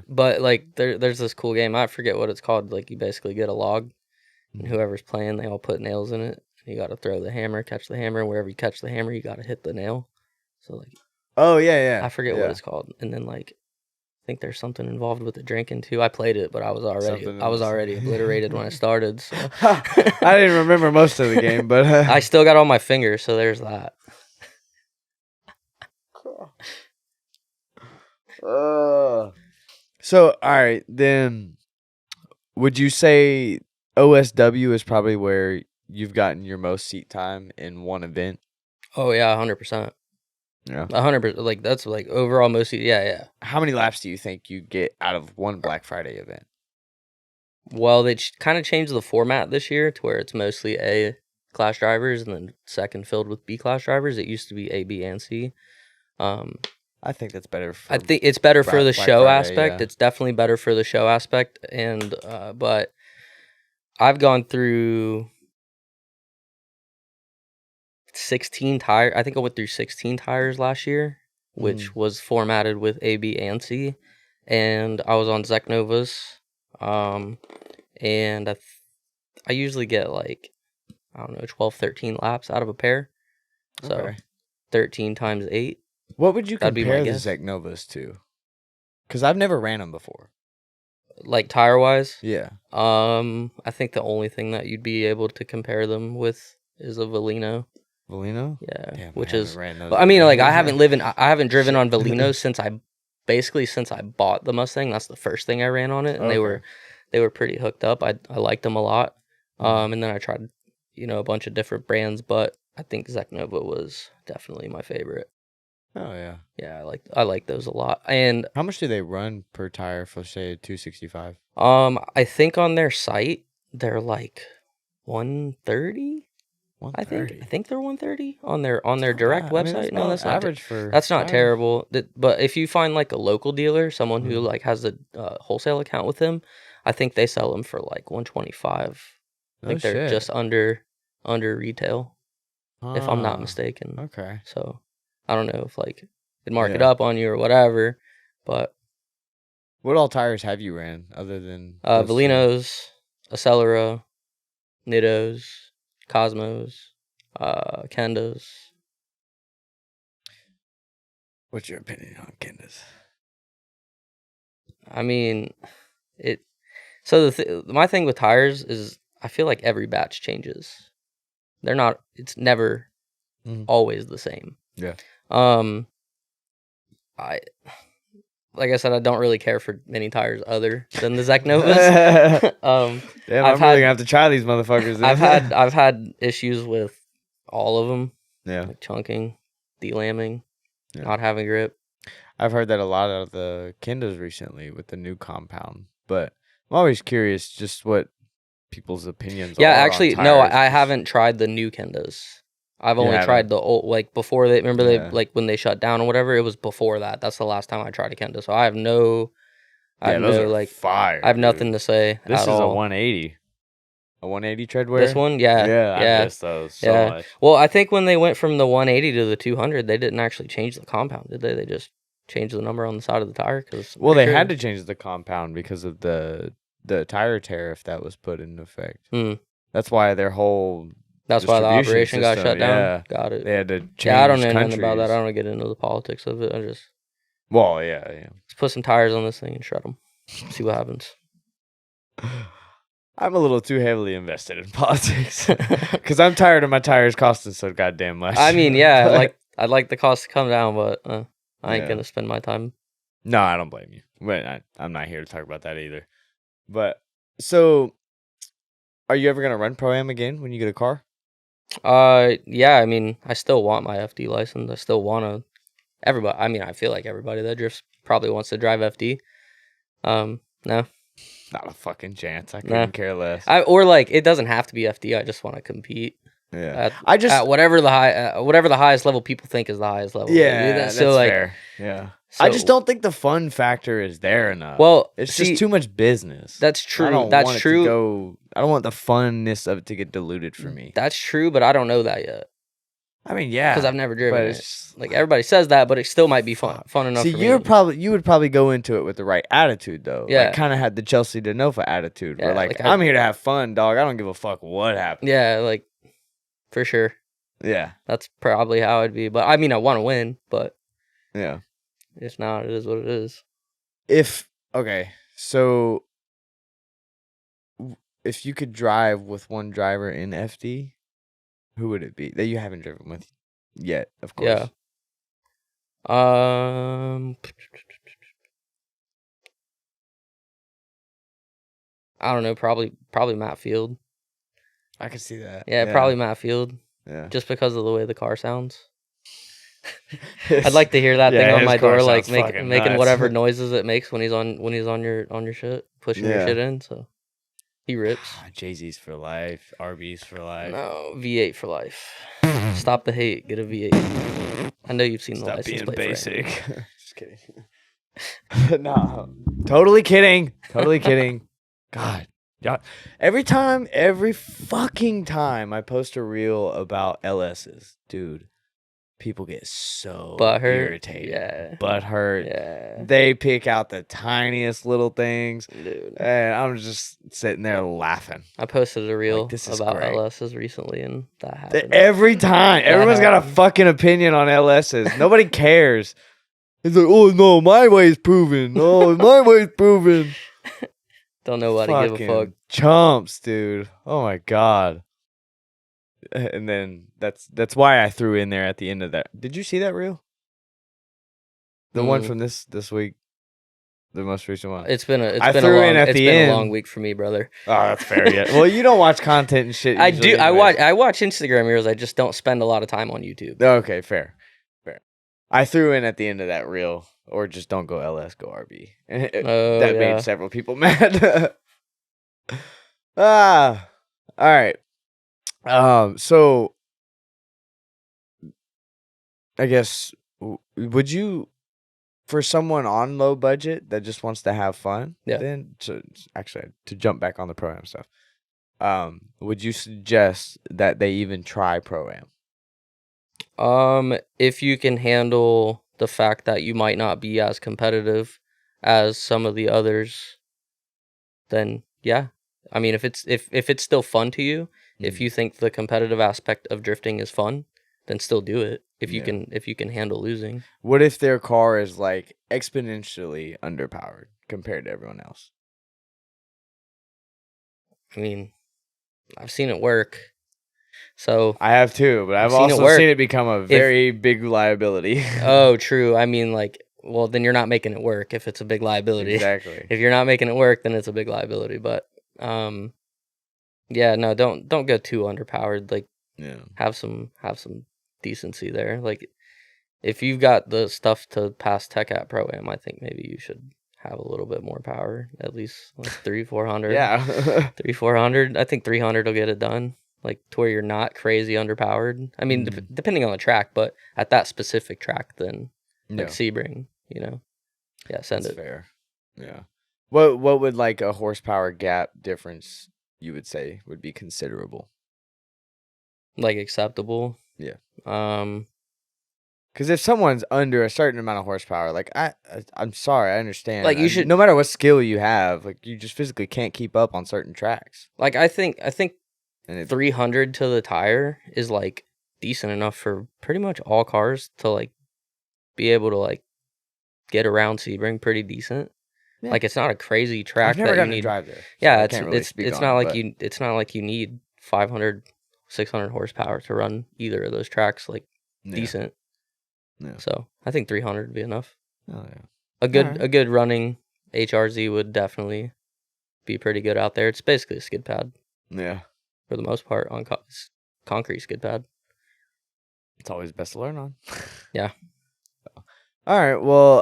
Speaker 1: but there's this cool game. I forget what it's called. You basically get a log, and whoever's playing, they all put nails in it. You got to throw the hammer, catch the hammer. Wherever you catch the hammer, you got to hit the nail. So
Speaker 2: oh yeah.
Speaker 1: I forget what it's called, and then I think there's something involved with the drinking too. I played it, but I was already obliterated when I started. So.
Speaker 2: I didn't remember most of the game, but
Speaker 1: I still got all my fingers, so there's that.
Speaker 2: So all right, then would you say OSW is probably where you've gotten your most seat time in one event?
Speaker 1: Oh yeah, 100%.
Speaker 2: Yeah,
Speaker 1: 100%. That's overall most seat. Yeah.
Speaker 2: How many laps do you think you get out of one Black Friday event?
Speaker 1: Well, they kind of changed the format this year to where it's mostly A class drivers and then second filled with B class drivers. It used to be A, B, and C.
Speaker 2: I think that's better.
Speaker 1: I think it's better for the
Speaker 2: Black
Speaker 1: show
Speaker 2: Friday,
Speaker 1: aspect.
Speaker 2: yeah.
Speaker 1: It's definitely better for the show aspect, and but I've gone through 16 tires. I think I went through 16 tires last year, which was formatted with A, B, and C, and I was on Zeknovas, and I usually get like, I don't know, 12, 13 laps out of a pair, so 13 times 8.
Speaker 2: What would you
Speaker 1: That'd be my
Speaker 2: compare the
Speaker 1: guess.
Speaker 2: Zeknovas to? Because I've never ran them before.
Speaker 1: Like tire wise?
Speaker 2: Yeah.
Speaker 1: I think the only thing that you'd be able to compare them with is a Valino.
Speaker 2: Valino?
Speaker 1: Yeah.
Speaker 2: Damn,
Speaker 1: Which
Speaker 2: I
Speaker 1: is,
Speaker 2: ran those
Speaker 1: I mean,
Speaker 2: either.
Speaker 1: like I haven't driven on Valinos since I bought the Mustang. That's the first thing I ran on it, and they were pretty hooked up. I liked them a lot. And then I tried, a bunch of different brands, but I think Zeknova was definitely my favorite.
Speaker 2: Oh yeah.
Speaker 1: Yeah, I like those a lot. And
Speaker 2: how much do they run per tire for, say, 265?
Speaker 1: I think on their site they're like 130. I think they're 130 on their direct website. No, that's not
Speaker 2: average for.
Speaker 1: That's not
Speaker 2: tires.
Speaker 1: terrible. But if you find like a local dealer, someone who like has a wholesale account with them, I think they sell them for like 125. I think they're just under retail, if I'm not mistaken.
Speaker 2: Okay.
Speaker 1: So I don't know if like they'd mark it up on you or whatever, but
Speaker 2: what all tires have you ran other than
Speaker 1: Valinos, Accelera, Nittos, Cosmos, Kendas.
Speaker 2: What's your opinion on Kendas?
Speaker 1: I mean, so my thing with tires is I feel like every batch changes. It's never always the same.
Speaker 2: Yeah.
Speaker 1: Like I said, I don't really care for many tires other than the Zeknovas.
Speaker 2: Damn, I'm really gonna have to try these motherfuckers. Then.
Speaker 1: I've had issues with all of them.
Speaker 2: Yeah.
Speaker 1: Like chunking, delamming, not having grip.
Speaker 2: I've heard that a lot of the Kendas recently with the new compound, but I'm always curious just what people's opinions are.
Speaker 1: Yeah, actually,
Speaker 2: on
Speaker 1: no,
Speaker 2: tires.
Speaker 1: I haven't tried the new Kendas. I've only tried the old, like before they like when they shut down or whatever. It was before that. That's the last time I tried a Kenda. So I have
Speaker 2: fire.
Speaker 1: I have nothing to say.
Speaker 2: This
Speaker 1: is
Speaker 2: a 180. A 180 treadwear?
Speaker 1: This one, yeah.
Speaker 2: I miss those so much.
Speaker 1: Well, I think when they went from the 180 to the 200, they didn't actually change the compound, did they? They just changed the number on the side of the tire.
Speaker 2: They had to change the compound because of the tire tariff that was put into effect. That's why their whole.
Speaker 1: That's why the operation got shut down. Yeah. Got it.
Speaker 2: They had to change.
Speaker 1: Yeah, I don't know nothing about that. I don't get into the politics of it. I just.
Speaker 2: Well, yeah.
Speaker 1: Let's put some tires on this thing and shred them. See what happens.
Speaker 2: I'm a little too heavily invested in politics because I'm tired of my tires costing so goddamn much.
Speaker 1: I mean, yeah, I'd like the cost to come down, but I ain't gonna spend my time.
Speaker 2: No, I don't blame you. But I'm not here to talk about that either. But so, are you ever gonna run Pro-Am again when you get a car?
Speaker 1: Yeah. I mean, I still want my FD license. I still want to. Everybody. I mean, I feel like everybody that drifts probably wants to drive FD. No.
Speaker 2: Not a fucking chance. I couldn't care less.
Speaker 1: It doesn't have to be FD. I just want to compete.
Speaker 2: Yeah.
Speaker 1: At whatever the highest level people think is the highest level.
Speaker 2: Yeah. That's fair. Yeah. So, I just don't think the fun factor is there enough.
Speaker 1: Well,
Speaker 2: it's just too much business.
Speaker 1: That's true.
Speaker 2: I don't want the funness of it to get diluted for me.
Speaker 1: That's true, but I don't know that yet.
Speaker 2: I mean, yeah,
Speaker 1: because I've never driven it. Like everybody says that, but it still might be fun enough.
Speaker 2: See,
Speaker 1: for me.
Speaker 2: you would probably go into it with the right attitude, though. Yeah, like, kind of had the Chelsea DeNova attitude. Yeah, where I'm here to have fun, dog. I don't give a fuck what happens.
Speaker 1: Yeah, like for sure.
Speaker 2: Yeah,
Speaker 1: that's probably how it'd be. But I mean, I want to win, but
Speaker 2: yeah,
Speaker 1: if not, it is what it is.
Speaker 2: So if you could drive with one driver in FD. Who would it be that you haven't driven with yet? Of course.
Speaker 1: Yeah. I don't know. Probably Matt Field.
Speaker 2: I could see that.
Speaker 1: Yeah, probably Matt Field.
Speaker 2: Yeah.
Speaker 1: Just because of the way the car sounds. I'd like to hear that thing on my door, like making whatever noises it makes when he's on your shit, pushing your shit in. So. He rips.
Speaker 2: Jay-Z's for life. RB's for life.
Speaker 1: No, V8 for life. Stop the hate. Get a V8. I know you've seen the
Speaker 2: Stop
Speaker 1: license
Speaker 2: being
Speaker 1: plate.
Speaker 2: basic. Just kidding. No, totally kidding. Totally kidding. God, every fucking time I post a reel about LSs, dude, people get so irritated.
Speaker 1: Yeah.
Speaker 2: Butthurt.
Speaker 1: Yeah.
Speaker 2: They pick out the tiniest little things.
Speaker 1: Dude.
Speaker 2: And I'm just sitting there laughing.
Speaker 1: I posted a reel
Speaker 2: this is
Speaker 1: about
Speaker 2: great.
Speaker 1: LSs recently, and that happened.
Speaker 2: Every time. Everyone's got a fucking opinion on LSs. Nobody cares. It's like, oh, no, my way's proven. Oh, my way's proven.
Speaker 1: Don't know what to give a fuck.
Speaker 2: Chumps, dude. Oh, my God. And then that's why I threw in there at the end of that. Did you see that reel? The one from this week, the most recent one.
Speaker 1: It's been a long week for me, brother.
Speaker 2: Oh, that's fair. Yeah. Well, you don't watch content and shit.
Speaker 1: I do. I watch Instagram reels. I just don't spend a lot of time on YouTube.
Speaker 2: Okay, fair. I threw in at the end of that reel, or just don't go LS, go RB. That made several people mad. All right. So I guess, would you, for someone on low budget that just wants to have fun, then to jump back on the ProAm stuff, would you suggest that they even try ProAm?
Speaker 1: If you can handle the fact that you might not be as competitive as some of the others, then yeah. I mean, if it's still fun to you, if you think the competitive aspect of drifting is fun, then still do it. If you can handle losing.
Speaker 2: What if their car is like exponentially underpowered compared to everyone else?
Speaker 1: I mean, I've seen it work. So
Speaker 2: I have too, but I've also seen it become a very big liability.
Speaker 1: Oh, true. I mean, like, well, then you're not making it work if it's a big liability.
Speaker 2: Exactly.
Speaker 1: If you're not making it work, then it's a big liability. But yeah, no, don't go too underpowered. Like, have some decency there. Like, if you've got the stuff to pass tech at ProAm, I think maybe you should have a little bit more power, at least like 300-400.
Speaker 2: Yeah.
Speaker 1: 300-400. I think 300 will get it done. Like, to where you're not crazy underpowered. I mean, depending on the track, but at that specific track, then like Sebring, yeah, send it.
Speaker 2: Fair. Yeah. What would like a horsepower gap difference you would say would be considerable?
Speaker 1: Like acceptable?
Speaker 2: Yeah.
Speaker 1: Because
Speaker 2: if someone's under a certain amount of horsepower, like I'm sorry, I understand.
Speaker 1: Like, you should,
Speaker 2: no matter what skill you have, like you just physically can't keep up on certain tracks.
Speaker 1: Like, I think 300 to the tire is like decent enough for pretty much all cars to like be able to like get around Sebring pretty decent. Yeah. Like, it's not a crazy track.
Speaker 2: I've never gotten to drive there. So
Speaker 1: yeah, it's not like you need 500, 600 horsepower to run either of those tracks like decent. Yeah. So I think 300 would be enough.
Speaker 2: Oh yeah.
Speaker 1: A good running HRZ would definitely be pretty good out there. It's basically a skid pad.
Speaker 2: Yeah.
Speaker 1: For the most part, on concrete skid pad.
Speaker 2: It's always best to learn on.
Speaker 1: Yeah.
Speaker 2: All right. Well,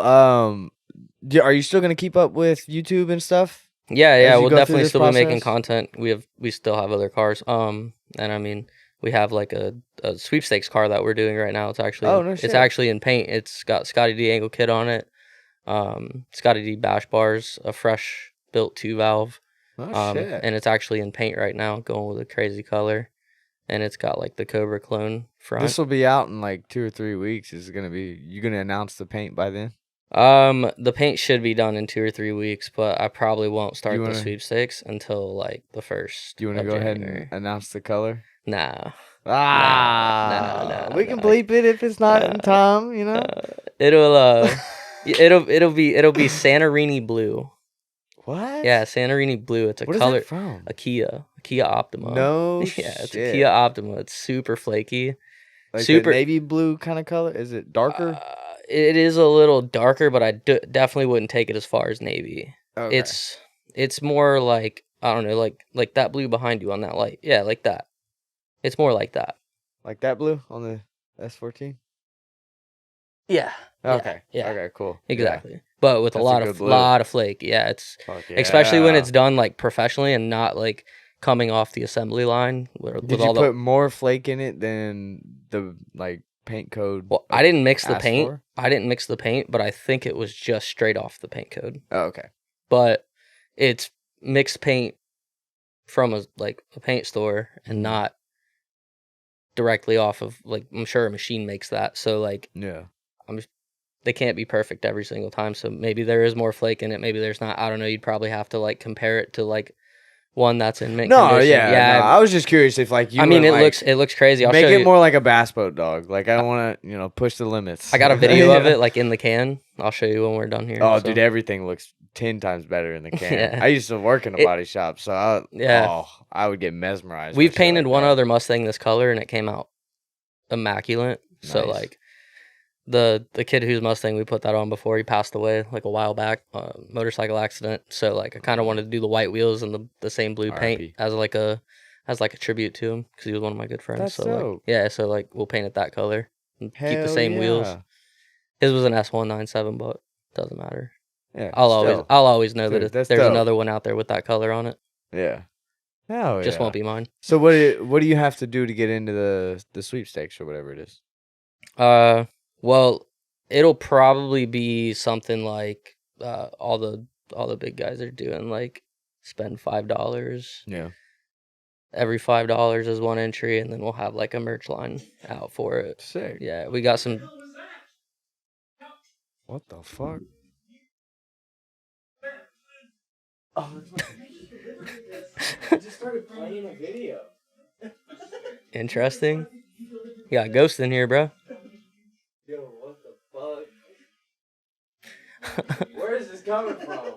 Speaker 2: are you still gonna keep up with YouTube and stuff?
Speaker 1: Yeah. We'll definitely still be making content. We still have other cars. And I mean, we have like a sweepstakes car that we're doing right now. It's actually it's actually in paint. It's got Scotty D angle kit on it. Scotty D bash bars, a fresh built 2-valve.
Speaker 2: Oh, shit.
Speaker 1: And it's actually in paint right now, going with a crazy color. And it's got like the Cobra clone front.
Speaker 2: This will be out in like 2 or 3 weeks. You gonna announce the paint by then?
Speaker 1: The paint should be done in 2 or 3 weeks, but I probably won't start the sweepstakes until like the 1st.
Speaker 2: Do you want to go ahead and announce the color?
Speaker 1: Nah.
Speaker 2: No. We can bleep it if it's not in time,
Speaker 1: It'll be Santorini blue.
Speaker 2: What?
Speaker 1: Yeah, Santorini blue. It's a
Speaker 2: color.
Speaker 1: What
Speaker 2: is that from?
Speaker 1: A Kia Optima.
Speaker 2: No
Speaker 1: Yeah, it's a Kia Optima. It's super flaky.
Speaker 2: Like super navy blue kind of color? Is it darker?
Speaker 1: It is a little darker, but I definitely wouldn't take it as far as navy. Okay. It's more like, I don't know, like that blue behind you on that light. Yeah, like that. It's more like that.
Speaker 2: Like that blue on the S14?
Speaker 1: Yeah.
Speaker 2: Okay.
Speaker 1: Yeah.
Speaker 2: Okay, cool.
Speaker 1: Exactly. Yeah. But with a lot of flake. Yeah, especially when it's done like professionally and not like coming off the assembly line.
Speaker 2: Did you put more flake in it than the like paint code.
Speaker 1: Well, I didn't mix the
Speaker 2: asked
Speaker 1: paint.
Speaker 2: for?
Speaker 1: I didn't mix the paint, but I think it was just straight off the paint code.
Speaker 2: Oh, okay.
Speaker 1: But it's mixed paint from a paint store and not directly off of I'm sure a machine makes that. So
Speaker 2: yeah.
Speaker 1: They can't be perfect every single time. So maybe there is more flake in it. Maybe there's not. I don't know. You'd probably have to compare it to one that's in mint condition.
Speaker 2: Yeah. No, I was just curious if you.
Speaker 1: I mean, it looks crazy. I'll
Speaker 2: make
Speaker 1: show
Speaker 2: it
Speaker 1: you.
Speaker 2: more like a bass boat dog. I don't want to push the limits.
Speaker 1: I got a video of it in the can. I'll show you when we're done here.
Speaker 2: Oh, dude, everything looks 10 times better in the can. Yeah. I used to work in a body shop, so I would get mesmerized.
Speaker 1: We've painted one other Mustang this color, and it came out immaculate. Nice. So the kid whose Mustang we put that on before he passed away a while back, motorcycle accident. So I kind of wanted to do the white wheels and the same blue paint as a tribute to him because he was one of my good friends.
Speaker 2: That's
Speaker 1: so
Speaker 2: dope.
Speaker 1: So we'll paint it that color and keep the
Speaker 2: Hell
Speaker 1: same
Speaker 2: yeah.
Speaker 1: wheels. His was an S197, but doesn't matter.
Speaker 2: Yeah,
Speaker 1: I'll always know that there's
Speaker 2: dope.
Speaker 1: another one out there with that color on it.
Speaker 2: Yeah. Hell
Speaker 1: Just won't be mine.
Speaker 2: So what do you have to do to get into the sweepstakes or whatever it is?
Speaker 1: Well, it'll probably be something like all the big guys are doing, spend $5.
Speaker 2: Yeah.
Speaker 1: Every $5 is one entry, and then we'll have a merch line out for it.
Speaker 2: Sick.
Speaker 1: Yeah, we got some.
Speaker 2: What the fuck? I just started playing a video.
Speaker 1: Interesting. You got a ghost in here, bro.
Speaker 2: Yo, what the fuck? Where is this coming from?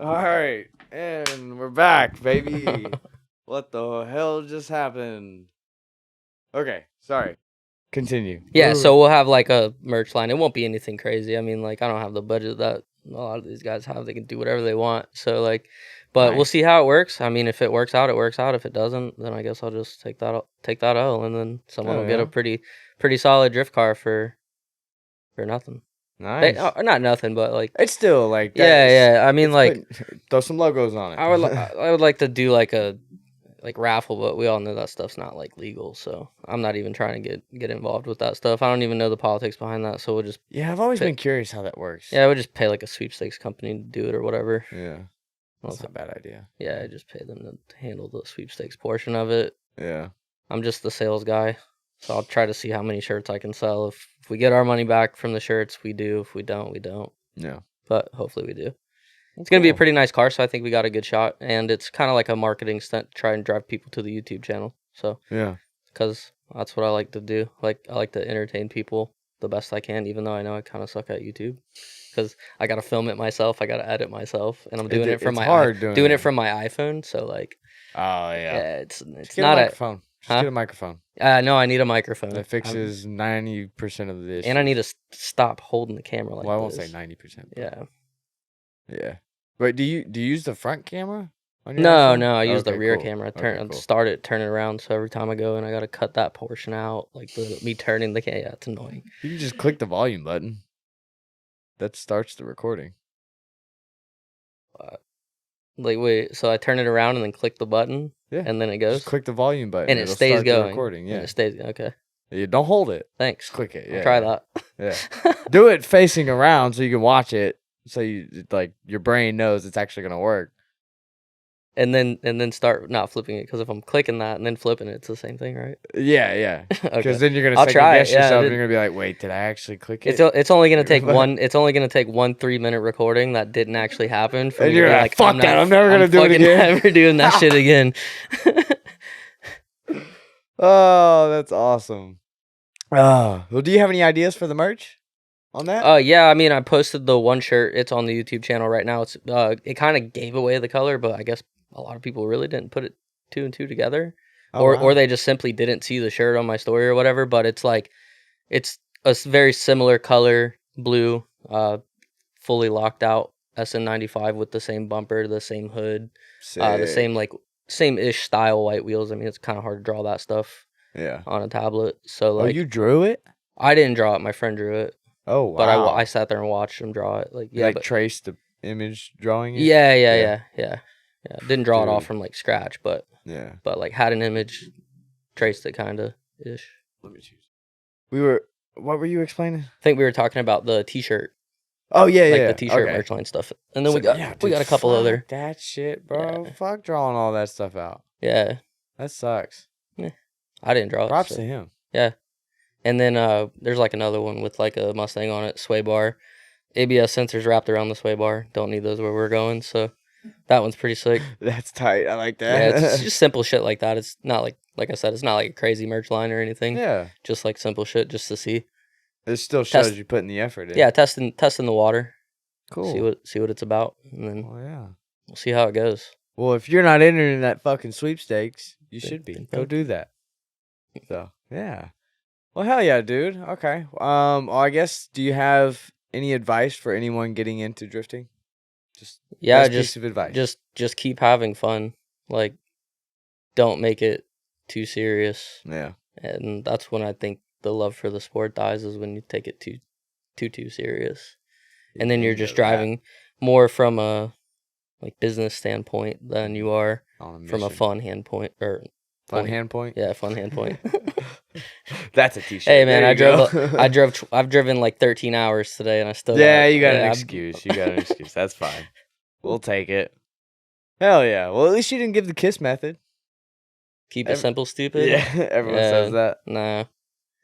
Speaker 2: All right, and we're back, baby. What the hell just happened? Okay, sorry. Continue.
Speaker 1: Yeah, so we'll have a merch line. It won't be anything crazy. I mean, I don't have the budget that a lot of these guys have. They can do whatever they want. So but we'll see how it works. I mean, if it works out, it works out. If it doesn't, then I guess I'll just take that L, and then someone will get a pretty solid drift car for nothing.
Speaker 2: Nice.
Speaker 1: Not nothing, but
Speaker 2: it's still
Speaker 1: yeah. I mean,
Speaker 2: throw some logos on it.
Speaker 1: I would like to do a raffle, but we all know that stuff's not legal, so I'm not even trying to get involved with that stuff. I don't even know the politics behind that, so we'll just
Speaker 2: I've always been curious how that works.
Speaker 1: Yeah, we'll just pay a sweepstakes company to do it or whatever.
Speaker 2: Yeah, that's not a bad idea.
Speaker 1: Yeah, I just pay them to handle the sweepstakes portion of it.
Speaker 2: Yeah,
Speaker 1: I'm just the sales guy, so I'll try to see how many shirts I can sell. If we get our money back from the shirts, we do. If we don't, we don't.
Speaker 2: Yeah,
Speaker 1: but hopefully we do. It's going to be a pretty nice car, so I think we got a good shot. And it's kind of like a marketing stunt to try and drive people to the YouTube channel. So,
Speaker 2: yeah.
Speaker 1: Because that's what I like to do. I like to entertain people the best I can, even though I know I kind of suck at YouTube. Because I got to film it myself. I got to edit myself. And I'm doing it from my doing it from my iPhone. So,
Speaker 2: oh, yeah.
Speaker 1: It's
Speaker 2: not a microphone. Just get a microphone.
Speaker 1: No, I need a microphone.
Speaker 2: That fixes 90% of the issues.
Speaker 1: And I need to stop holding the camera like this.
Speaker 2: Well, I won't say 90%.
Speaker 1: Yeah.
Speaker 2: Yeah. Wait, do you use the front camera?
Speaker 1: No, I use the rear camera. Start it, turn it around. So every time I go in, I gotta cut that portion out, me turning the camera. Yeah, it's annoying.
Speaker 2: You can just click the volume button. That starts the recording.
Speaker 1: Wait, so I turn it around and then click the button.
Speaker 2: Yeah,
Speaker 1: and then it goes.
Speaker 2: Just click the volume button,
Speaker 1: and it stays going.
Speaker 2: The recording. Yeah,
Speaker 1: and it stays. Okay.
Speaker 2: Yeah, don't hold it.
Speaker 1: Thanks.
Speaker 2: Just click it. Yeah,
Speaker 1: I'll try that.
Speaker 2: Yeah, do it facing around so you can watch it. So you your brain knows it's actually gonna work.
Speaker 1: And then start not flipping it, because if I'm clicking that and then flipping it, it's the same thing, right?
Speaker 2: Yeah. Because
Speaker 1: okay.
Speaker 2: then you're gonna second guess yourself. And you're gonna be like, wait, did I actually click it?
Speaker 1: It's only gonna take one. It's only gonna take 1 3-minute recording that didn't actually happen.
Speaker 2: And you're like, fuck that! I'm never gonna do it again.
Speaker 1: Never doing that shit again.
Speaker 2: Oh, that's awesome. Well, do you have any ideas for the merch on that?
Speaker 1: Yeah, I mean, I posted the one shirt. It's on the YouTube channel right now. It's it kind of gave away the color, but I guess a lot of people really didn't put it 2 and 2 together, or they just simply didn't see the shirt on my story or whatever. But it's it's a very similar color, blue, fully locked out SN95 with the same bumper, the same hood, the same same-ish style white wheels. I mean, it's kind of hard to draw that stuff.
Speaker 2: Yeah.
Speaker 1: On a tablet. So
Speaker 2: you drew it?
Speaker 1: I didn't draw it. My friend drew it.
Speaker 2: Oh wow.
Speaker 1: But I sat there and watched him draw it.
Speaker 2: Traced the image drawing it?
Speaker 1: Yeah. Didn't draw it all from like scratch, but like had an image, traced it kind of ish.
Speaker 2: Let me choose. What were you explaining?
Speaker 1: I think we were talking about the T-shirt.
Speaker 2: Oh yeah,
Speaker 1: like the T-shirt merch line stuff, and then we got a couple other
Speaker 2: that shit, bro. Yeah. Fuck drawing all that stuff out.
Speaker 1: Yeah,
Speaker 2: that sucks.
Speaker 1: Yeah, I didn't draw it.
Speaker 2: Props to him.
Speaker 1: Yeah, and then there's like another one with like a Mustang on it, sway bar, ABS sensors wrapped around the sway bar. Don't need those where we're going, so that one's pretty sick.
Speaker 2: That's tight. I like that.
Speaker 1: Yeah, it's just simple shit like that. It's not like I said, it's not like a crazy merch line or anything.
Speaker 2: Yeah,
Speaker 1: just like simple shit just to see.
Speaker 2: It still shows you putting the effort in.
Speaker 1: Yeah, testing the water.
Speaker 2: Cool.
Speaker 1: See what it's about, and then we'll see how it goes.
Speaker 2: Well, if you're not entering that fucking sweepstakes, you should be. Go do that. So yeah. Well, hell yeah, dude. Okay. Well, I guess, do you have any advice for anyone getting into drifting? Just piece of advice.
Speaker 1: Just keep having fun. Like, don't make it too serious.
Speaker 2: Yeah.
Speaker 1: And that's when I think the love for the sport dies, is when you take it too serious. And then you're just driving more from a like business standpoint than you are from a fun hand point or
Speaker 2: fun hand point.
Speaker 1: Yeah, fun hand point.
Speaker 2: That's a T-shirt.
Speaker 1: Hey man, I've driven like 13 hours today, and I still
Speaker 2: you got an excuse. You got an excuse. That's fine. We'll take it. Hell yeah. Well, at least you didn't give the KISS method.
Speaker 1: Keep it simple, stupid.
Speaker 2: Yeah, everyone says that.
Speaker 1: Nah.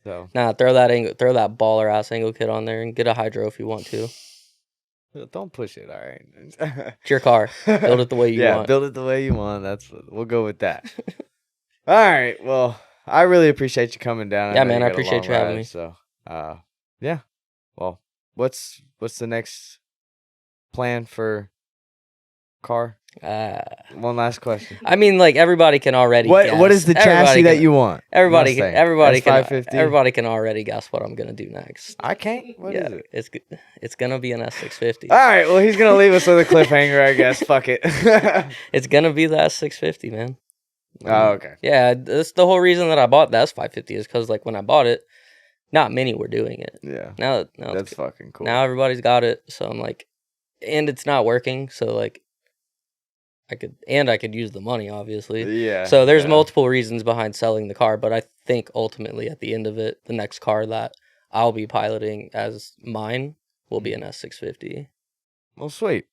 Speaker 2: So
Speaker 1: throw that baller ass angle kit on there and get a hydro if you want to.
Speaker 2: Don't push it, all right?
Speaker 1: It's your car. Build it the way you want.
Speaker 2: Yeah, build it the way you want. We'll go with that. All right. Well, I really appreciate you coming down.
Speaker 1: Yeah, man, I appreciate you having me.
Speaker 2: So, yeah. Well, what's the next plan for car? One last question.
Speaker 1: I mean, like, everybody can already guess.
Speaker 2: What is the chassis that you want?
Speaker 1: Everybody can already guess what I'm gonna do next.
Speaker 2: I can't. What is it?
Speaker 1: It's gonna be an S650.
Speaker 2: All right. Well, he's gonna leave us with a cliffhanger, I guess. Fuck it.
Speaker 1: It's gonna be the S650, man.
Speaker 2: Oh, okay.
Speaker 1: Yeah, that's the whole reason that I bought the S550 is because, like, when I bought it, not many were doing it.
Speaker 2: Yeah.
Speaker 1: Now
Speaker 2: that's fucking cool.
Speaker 1: Now everybody's got it, so I'm like, and it's not working, so like, I could use the money, obviously.
Speaker 2: Yeah.
Speaker 1: So there's multiple reasons behind selling the car, but I think ultimately at the end of it, the next car that I'll be piloting as mine will be an S650.
Speaker 2: Well, sweet.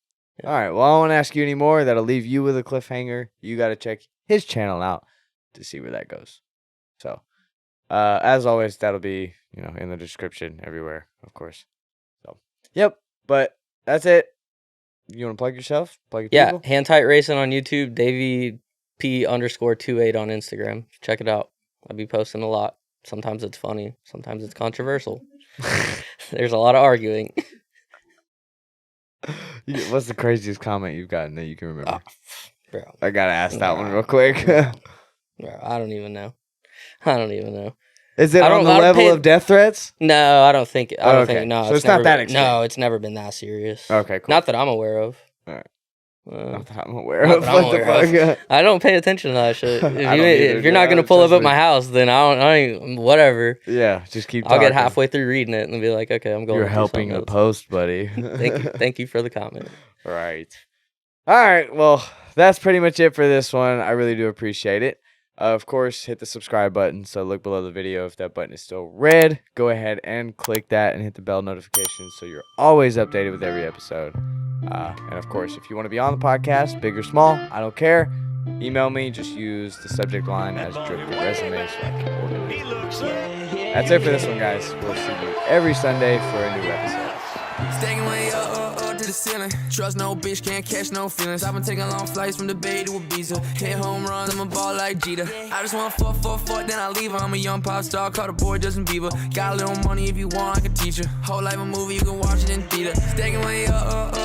Speaker 2: Yeah. All right. Well, I don't want to ask you any more. That'll leave you with a cliffhanger. You got to check his channel out to see where that goes. So, as always, that'll be, in the description everywhere, of course. So, yep. But that's it. You want to plug yourself? Plug your people?
Speaker 1: Hand Tight Racing on YouTube, Davey P_28 on Instagram. Check it out. I'll be posting a lot. Sometimes it's funny. Sometimes it's controversial. There's a lot of arguing.
Speaker 2: What's the craziest comment you've gotten that you can remember?
Speaker 1: Bro,
Speaker 2: I gotta ask that one real quick.
Speaker 1: Bro, I don't even know.
Speaker 2: Is it on the level of death threats?
Speaker 1: No, I don't think. I don't think. No,
Speaker 2: so it's not that extreme.
Speaker 1: No, it's never been that serious.
Speaker 2: Okay, cool.
Speaker 1: Not that I'm aware of.
Speaker 2: All right. Not that I'm aware of. What the fuck?
Speaker 1: I don't pay attention to that shit. If you're not gonna pull up at my house, then I ain't. Whatever.
Speaker 2: Yeah, just keep talking.
Speaker 1: I'll get halfway through reading it and be like, okay, I'm going.
Speaker 2: You're helping the post, buddy.
Speaker 1: Thank you for the comment.
Speaker 2: Right. All right. Well, that's pretty much it for this one. I really do appreciate it. Of course, hit the subscribe button. So look below the video. If that button is still red, go ahead and click that and hit the bell notification so you're always updated with every episode. And of course, if you want to be on the podcast, big or small, I don't care. Email me. Just use the subject line as Drip Your Resume so I can order it. So that's it for this one, guys. We'll see you every Sunday for a new episode.
Speaker 3: Stacking way up to the ceiling. Trust no bitch, can't catch no feelings. I've been taking long flights from the Bay to Ibiza. Hit home runs, I'm a ball like Jeter. I just want fuck, then I leave her. I'm a young pop star, call the boy Justin Bieber. Got a little money if you want, I can teach you. Whole life a movie, you can watch it in theater. Stacking way up